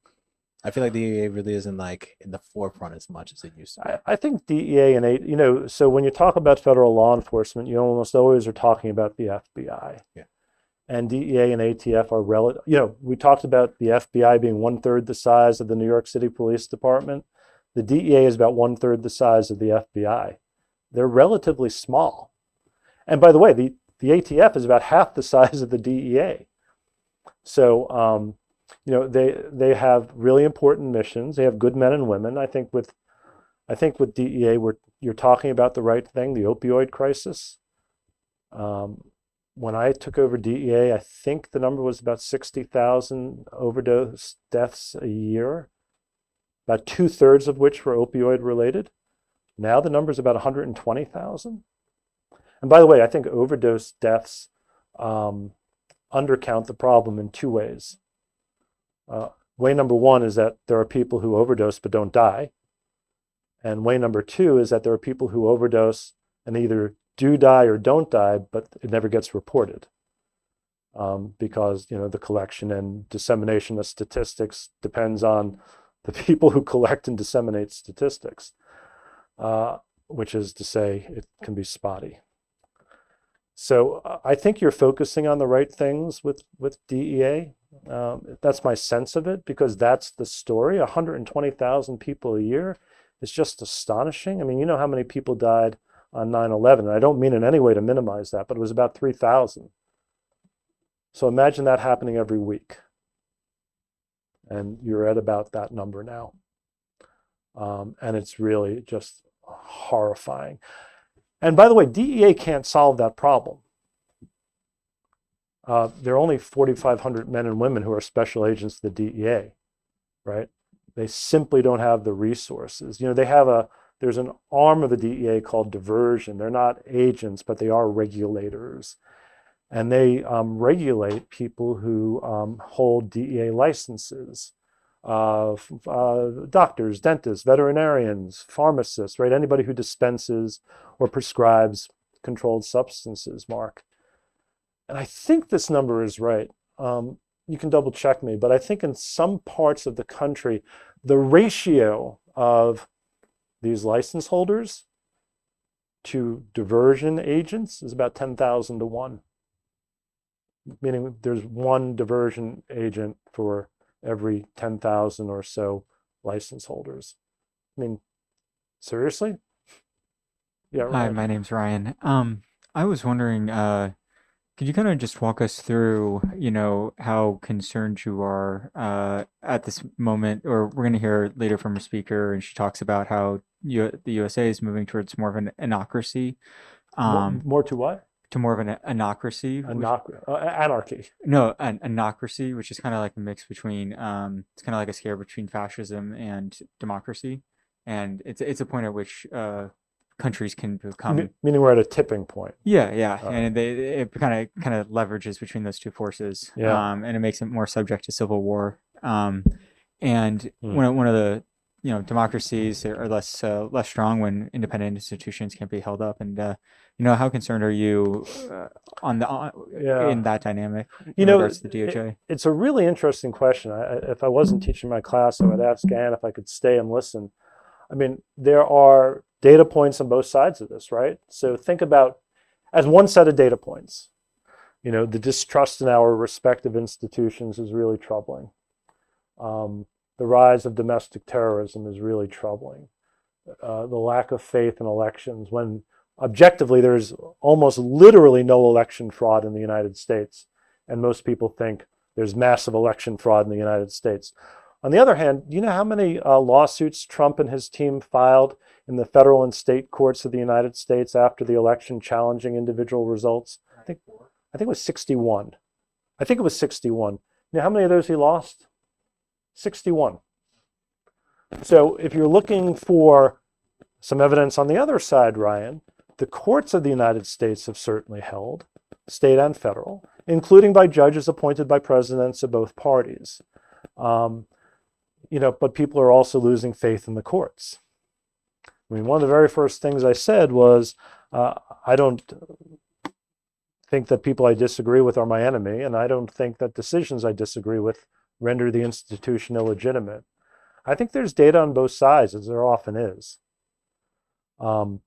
I feel like DEA really isn't like in the forefront as much as it used to be. I think DEA and so when you talk about federal law enforcement, you almost always are talking about the FBI. Yeah. And DEA and ATF are relative. We talked about the FBI being 1/3 the size of the New York City Police Department. The DEA is about 1/3 the size of the FBI. They're relatively small. And by the way, the ATF is about half the size of the DEA. So, they have really important missions. They have good men and women. I think with DEA, you're talking about the right thing, the opioid crisis. When I took over DEA, I think the number was about 60,000 overdose deaths a year, about 2/3 of which were opioid related. Now the number is about 120,000. And by the way, I think overdose deaths undercount the problem in two ways. Way number one is that there are people who overdose but don't die. And way number two is that there are people who overdose and either do die or don't die, but it never gets reported. Because the collection and dissemination of statistics depends on the people who collect and disseminate statistics, which is to say it can be spotty. So I think you're focusing on the right things with DEA. That's my sense of it, because that's the story. 120,000 people a year is just astonishing. I mean, you know how many people died on 9/11. And I don't mean in any way to minimize that, but it was about 3,000. So imagine that happening every week. And you're at about that number now. And it's really just horrifying. And by the way, DEA can't solve that problem. There are only 4,500 men and women who are special agents of the DEA, right? They simply don't have the resources. There's an arm of the DEA called diversion. They're not agents, but they are regulators. And they regulate people who hold DEA licenses. Doctors, dentists, veterinarians, pharmacists, right? Anybody who dispenses or prescribes controlled substances, Mark. And I think this number is right. You can double check me, but I think in some parts of the country, the ratio of these license holders to diversion agents is about 10,000 to 1. Meaning there's one diversion agent for every 10,000 or so license holders. I mean, seriously? Yeah. Hi, my name's Ryan. I was wondering, could you kind of just walk us through, how concerned you are at this moment? Or we're going to hear later from a speaker, and she talks about how the USA is moving towards more of an anocracy. More to what? To more of an anocracy. Anarchy. No, an anocracy, which is kind of like a mix between, it's kind of like a scare between fascism and democracy. And it's a point at which countries can become. Meaning we're at a tipping point. Yeah. And it kind of leverages between those two forces. Yeah. And it makes it more subject to civil war. And one of the democracies are less strong when independent institutions can't be held up. And how concerned are you in that dynamic in regards to the DOJ? It's a really interesting question. If I wasn't teaching my class, I would ask Ann if I could stay and listen. I mean, there are data points on both sides of this, right? So think about, as one set of data points, the distrust in our respective institutions is really troubling. The rise of domestic terrorism is really troubling. The lack of faith in elections, when objectively there's almost literally no election fraud in the United States, and most people think there's massive election fraud in the United States. On the other hand, do you know how many lawsuits Trump and his team filed in the federal and state courts of the United States after the election challenging individual results? I think it was 61. I think it was 61. Now, how many of those he lost? 61. So if you're looking for some evidence on the other side, Ryan, the courts of the United States have certainly held, state and federal, including by judges appointed by presidents of both parties. But people are also losing faith in the courts. I mean, one of the very first things I said was, I don't think that people I disagree with are my enemy, and I don't think that decisions I disagree with render the institution illegitimate. I think there's data on both sides, as there often is. And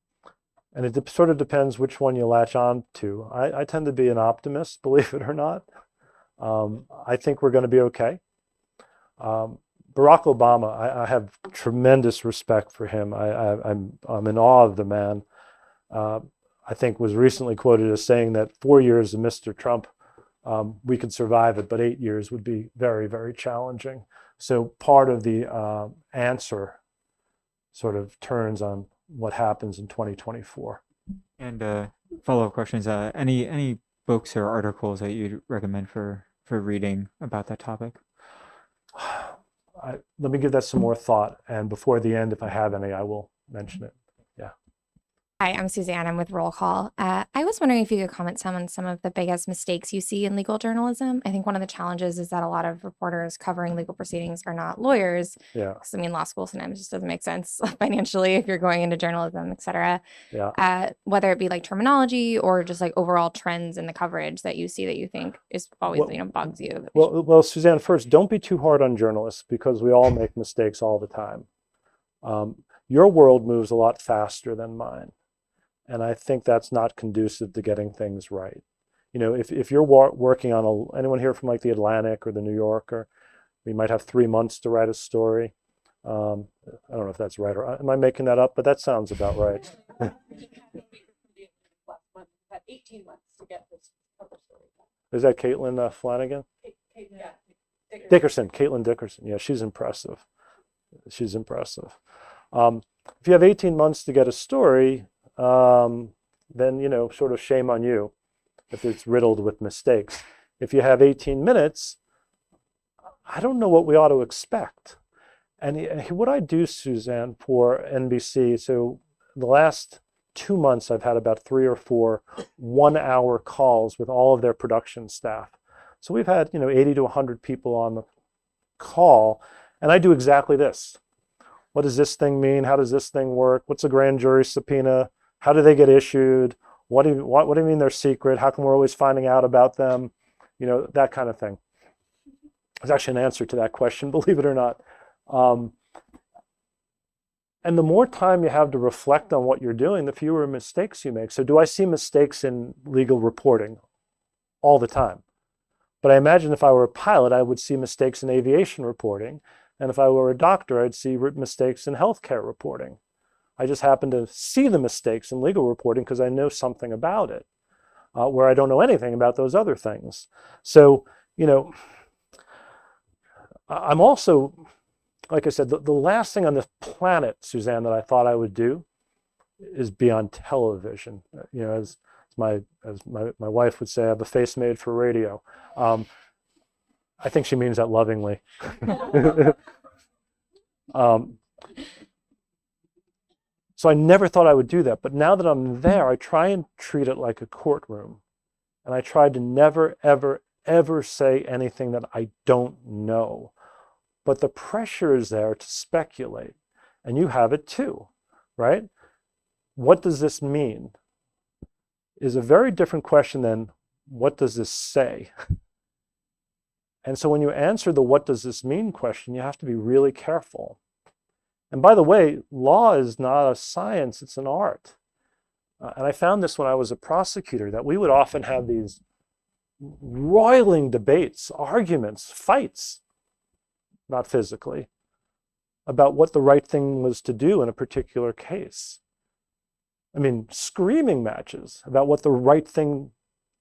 it sort of depends which one you latch on to. I tend to be an optimist, believe it or not. I think we're going to be okay. Barack Obama, I have tremendous respect for him. I'm in awe of the man. I think was recently quoted as saying that 4 years of Mr. Trump, we could survive it, but 8 years would be very, very challenging. So part of the answer sort of turns on what happens in 2024. And follow-up questions. Any books or articles that you'd recommend for reading about that topic? Let me give that some more thought, and before the end, if I have any, I will mention it. Yeah. Hi, I'm Suzanne. I'm with Roll Call. I was wondering if you could comment on some of the biggest mistakes you see in legal journalism. I think one of the challenges is that a lot of reporters covering legal proceedings are not lawyers. Yeah. Because I mean, law school sometimes just doesn't make sense financially if you're going into journalism, et cetera. Yeah. Whether it be like terminology or just like overall trends in the coverage that you see that you think is always, bugs you. Well, Suzanne, first, don't be too hard on journalists because we all make mistakes all the time. Your world moves a lot faster than mine. And I think that's not conducive to getting things right. If you're working on anyone here from like the Atlantic or the New Yorker, we might have 3 months to write a story. I don't know if that's right, or am I making that up? But that sounds about right. 18 months to get this cover story done. Is that Caitlin Flanagan? Yeah. Dickerson, Caitlin Dickerson. Yeah, she's impressive. She's impressive. If you have 18 months to get a story, then, sort of shame on you if it's riddled with mistakes. If you have 18 minutes, I don't know what we ought to expect. And what I do, Suzanne, for NBC, so the last 2 months, I've had about 3 or 4 one-hour calls with all of their production staff. So we've had, 80 to 100 people on the call, and I do exactly this. What does this thing mean? How does this thing work? What's a grand jury subpoena? How do they get issued? What do you mean they're secret? How come we're always finding out about them? That kind of thing. There's actually an answer to that question, believe it or not. And the more time you have to reflect on what you're doing, the fewer mistakes you make. So do I see mistakes in legal reporting? All the time. But I imagine if I were a pilot, I would see mistakes in aviation reporting. And if I were a doctor, I'd see mistakes in healthcare reporting. I just happen to see the mistakes in legal reporting because I know something about it, where I don't know anything about those other things. So, I'm also, like I said, the last thing on this planet, Suzanne, that I thought I would do is be on television. As my wife would say, I have a face made for radio. I think she means that lovingly. So I never thought I would do that. But now that I'm there, I try and treat it like a courtroom. And I try to never, ever, ever say anything that I don't know. But the pressure is there to speculate. And you have it too, right? What does this mean? Is a very different question than what does this say? And so when you answer the what does this mean question, you have to be really careful. And by the way, law is not a science, it's an art. And I found this when I was a prosecutor, that we would often have these roiling debates, arguments, fights, not physically, about what the right thing was to do in a particular case. I mean, screaming matches about what the right thing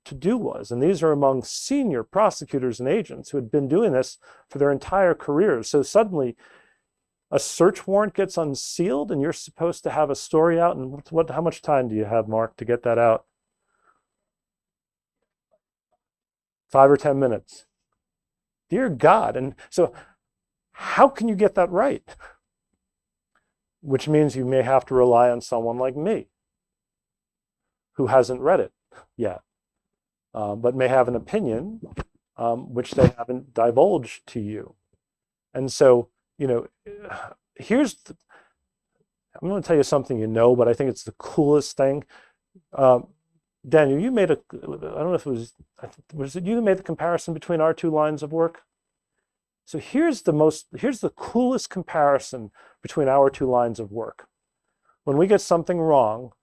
to do was. And these are among senior prosecutors and agents who had been doing this for their entire careers. So suddenly a search warrant gets unsealed and you're supposed to have a story out. And how much time do you have, Mark, to get that out? 5 or 10 minutes. Dear God. And so how can you get that right? Which means you may have to rely on someone like me who hasn't read it yet, but may have an opinion which they haven't divulged to you. And so, you know, I'm going to tell you something you know, but I think it's the coolest thing. Daniel, you made I don't know if it was it you who made the comparison between our two lines of work? So here's the coolest comparison between our two lines of work. When we get something wrong,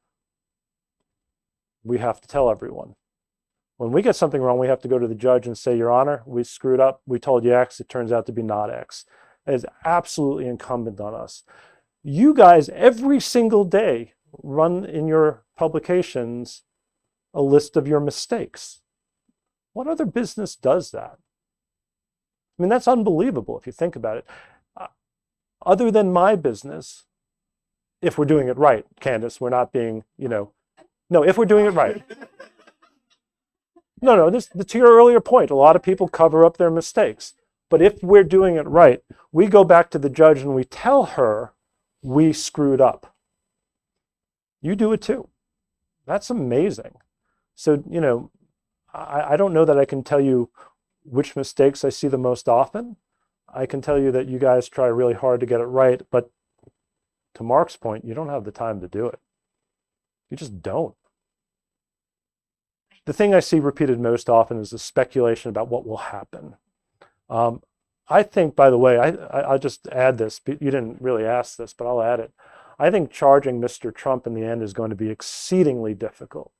we have to tell everyone. When we get something wrong, we have to go to the judge and say, Your Honor, we screwed up. We told you X. It turns out to be not X. It is absolutely incumbent on us. You guys, every single day, run in your publications a list of your mistakes. What other business does that? I mean, that's unbelievable if you think about it. Other than my business, if we're doing it right, Candace, we're not being, no, if we're doing it right. No, to your earlier point, a lot of people cover up their mistakes. But if we're doing it right, we go back to the judge and we tell her we screwed up. You do it too. That's amazing. So, I don't know that I can tell you which mistakes I see the most often. I can tell you that you guys try really hard to get it right, but to Mark's point, you don't have the time to do it. You just don't. The thing I see repeated most often is the speculation about what will happen. I think, by the way, I'll just add this. You didn't really ask this, but I'll add it. I think charging Mr. Trump in the end is going to be exceedingly difficult.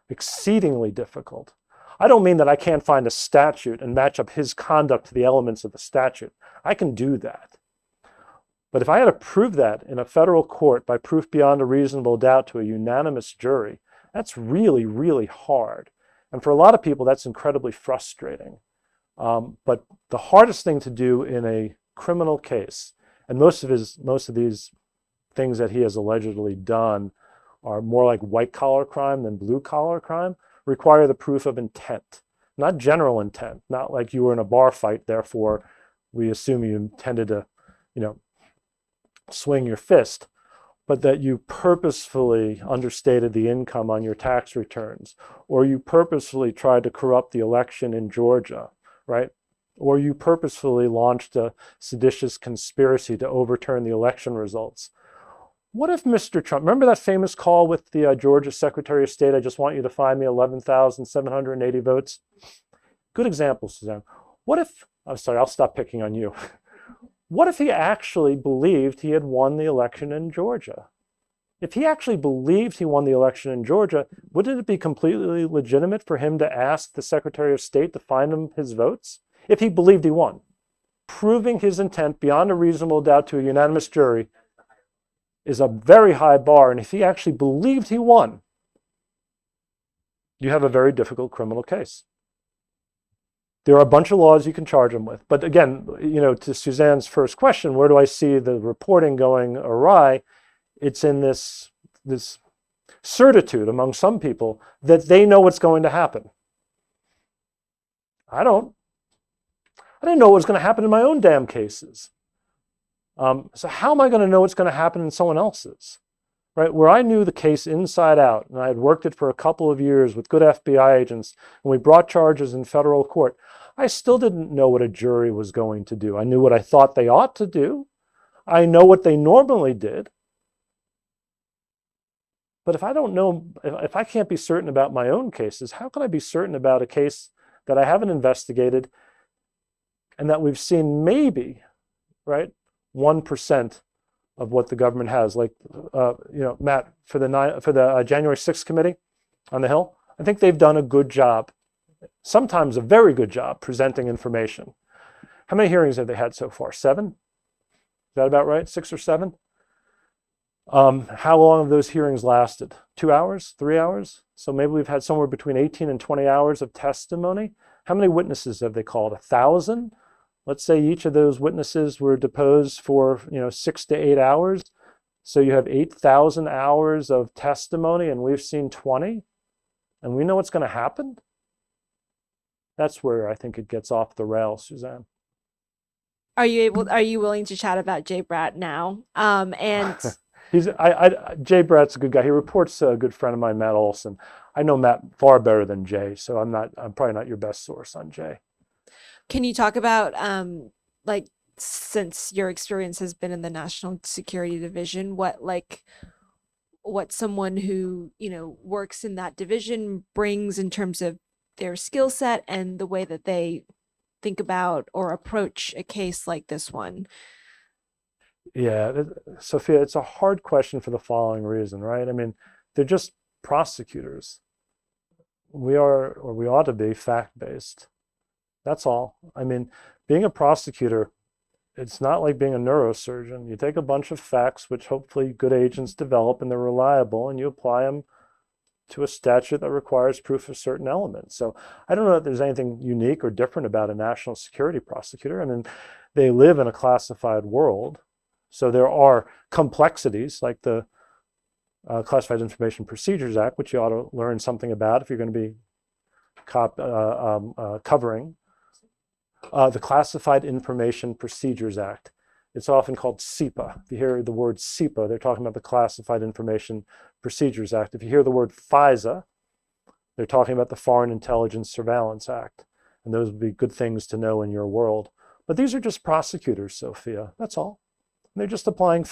Exceedingly difficult. I don't mean that I can't find a statute and match up his conduct to the elements of the statute. I can do that. But if I had to prove that in a federal court by proof beyond a reasonable doubt to a unanimous jury, that's really, really hard. And for a lot of people, that's incredibly frustrating. But the hardest thing to do in a criminal case, and most of these things that he has allegedly done are more like white-collar crime than blue-collar crime, require the proof of intent, not general intent, not like you were in a bar fight, therefore we assume you intended to, swing your fist, but that you purposefully understated the income on your tax returns, or you purposefully tried to corrupt the election in Georgia, right? Or you purposefully launched a seditious conspiracy to overturn the election results. What if Mr. Trump, remember that famous call with the Georgia Secretary of State, I just want you to find me 11,780 votes? Good example, Suzanne. What if, I'm sorry, I'll stop picking on you. What if he actually believed he had won the election in Georgia? If he actually believed he won the election in Georgia, wouldn't it be completely legitimate for him to ask the Secretary of State to find him his votes? If he believed he won. Proving his intent beyond a reasonable doubt to a unanimous jury is a very high bar, and if he actually believed he won, you have a very difficult criminal case. There are a bunch of laws you can charge him with. But again, to Suzanne's first question, where do I see the reporting going awry? It's in this certitude among some people that they know what's going to happen. I don't. I didn't know what was going to happen in my own damn cases. So how am I going to know what's going to happen in someone else's? Right? Where I knew the case inside out, and I had worked it for a couple of years with good FBI agents, and we brought charges in federal court, I still didn't know what a jury was going to do. I knew what I thought they ought to do. I know what they normally did. But if I don't know, if I can't be certain about my own cases, how can I be certain about a case that I haven't investigated and that we've seen maybe, right, 1% of what the government has? Like, Matt, for the January 6th committee on the Hill, I think they've done a good job, sometimes a very good job, presenting information. How many hearings have they had so far? 7? Is that about right? 6 or 7? How long have those hearings lasted? 2 hours? 3 hours? So maybe we've had somewhere between 18 and 20 hours of testimony. How many witnesses have they called? 1,000? Let's say each of those witnesses were deposed for 6 to 8 hours. So you have 8,000 hours of testimony, and we've seen 20, and we know what's going to happen. That's where I think it gets off the rails, Suzanne. Are you willing to chat about Jay Bratt now? And Jay Bratt's a good guy. He reports a good friend of mine, Matt Olson. I know Matt far better than Jay, so I'm probably not your best source on Jay. Can you talk about, like, since your experience has been in the National Security Division, what someone who, works in that division brings in terms of their skill set and the way that they think about or approach a case like this one? Yeah, Sophia, it's a hard question for the following reason, right? I mean, they're just prosecutors. We are, or we ought to be, fact-based. That's all. I mean, being a prosecutor, it's not like being a neurosurgeon. You take a bunch of facts, which hopefully good agents develop, and they're reliable, and you apply them to a statute that requires proof of certain elements. So I don't know if there's anything unique or different about a national security prosecutor. I mean, they live in a classified world. So there are complexities like the Classified Information Procedures Act, which you ought to learn something about if you're going to be covering. The Classified Information Procedures Act. It's often called CIPA. If you hear the word CIPA, they're talking about the Classified Information Procedures Act. If you hear the word FISA, they're talking about the Foreign Intelligence Surveillance Act. And those would be good things to know in your world. But these are just prosecutors, Sophia. That's all. They're just applying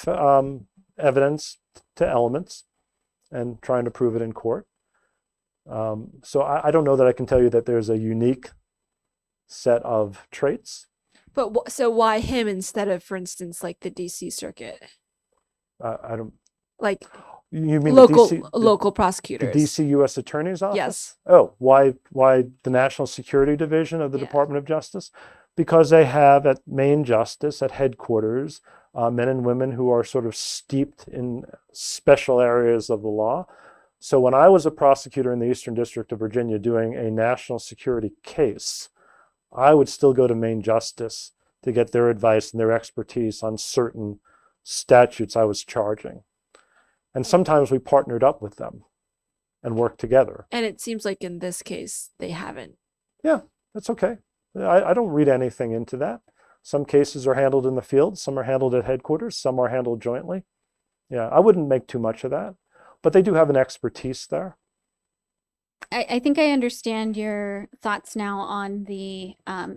evidence to elements and trying to prove it in court. So I don't know that I can tell you that there's a unique set of traits. But so why him instead of, for instance, like the DC Circuit? I don't. Like you mean local prosecutors? The DC U.S. Attorney's Office? Yes. Oh, why the National Security Division of the Department of Justice? Because they have at main justice, at headquarters, men and women who are sort of steeped in special areas of the law. So when I was a prosecutor in the Eastern District of Virginia doing a national security case, I would still go to main justice to get their advice and their expertise on certain statutes I was charging. And sometimes we partnered up with them and worked together. And it seems like in this case, they haven't. Yeah, that's okay. I don't read anything into that. Some cases are handled in the field, some are handled at headquarters, some are handled jointly. Yeah, I wouldn't make too much of that, but they do have an expertise there. I think I understand your thoughts now on the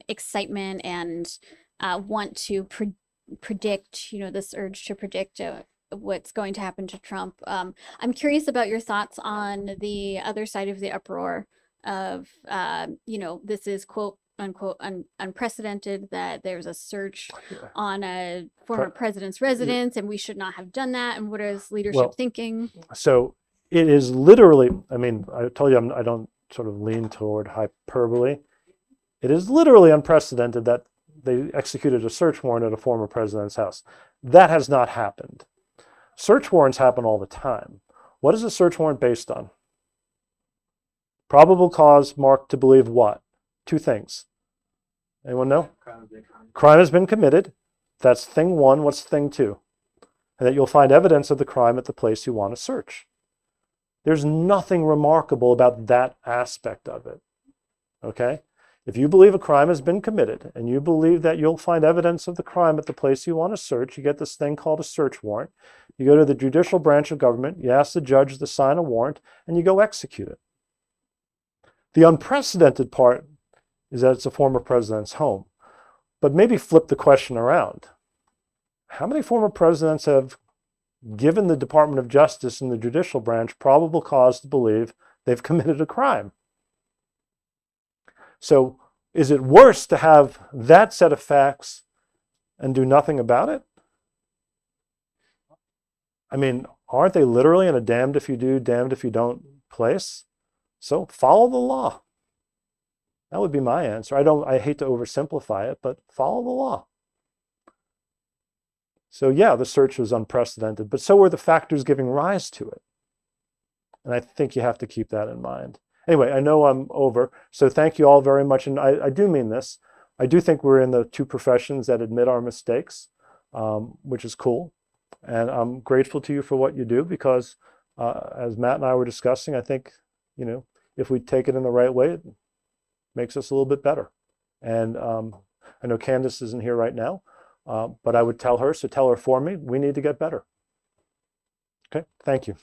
excitement and want to predict, this urge to predict what's going to happen to Trump. I'm curious about your thoughts on the other side of the uproar of, this is quote unquote unprecedented, that there's a search on a former president's residence and we should not have done that. And what is leadership thinking? So it is literally, I mean, I told you I don't sort of lean toward hyperbole. It is literally unprecedented that they executed a search warrant at a former president's house. That has not happened. Search warrants happen all the time. What is a search warrant based on? Probable cause marked to believe what? Two things. Anyone know? Crime has been committed. That's thing one. What's thing two? And that you'll find evidence of the crime at the place you want to search. There's nothing remarkable about that aspect of it. Okay? If you believe a crime has been committed and you believe that you'll find evidence of the crime at the place you want to search, you get this thing called a search warrant. You go to the judicial branch of government, you ask the judge to sign a warrant, and you go execute it. The unprecedented part is that it's a former president's home. But maybe flip the question around. How many former presidents have given the Department of Justice and the judicial branch probable cause to believe they've committed a crime? So is it worse to have that set of facts and do nothing about it? I mean, aren't they literally in a damned if you do, damned if you don't place? So follow the law. That would be my answer. I hate to oversimplify it, but follow the law. So yeah, the search was unprecedented, but so were the factors giving rise to it. And I think you have to keep that in mind. Anyway, I know I'm over, so thank you all very much. And I do mean this. I do think we're in the two professions that admit our mistakes, which is cool. And I'm grateful to you for what you do because as Matt and I were discussing, I think, if we take it in the right way, makes us a little bit better. And I know Candace isn't here right now, but I would tell her, so tell her for me, we need to get better. Okay, thank you.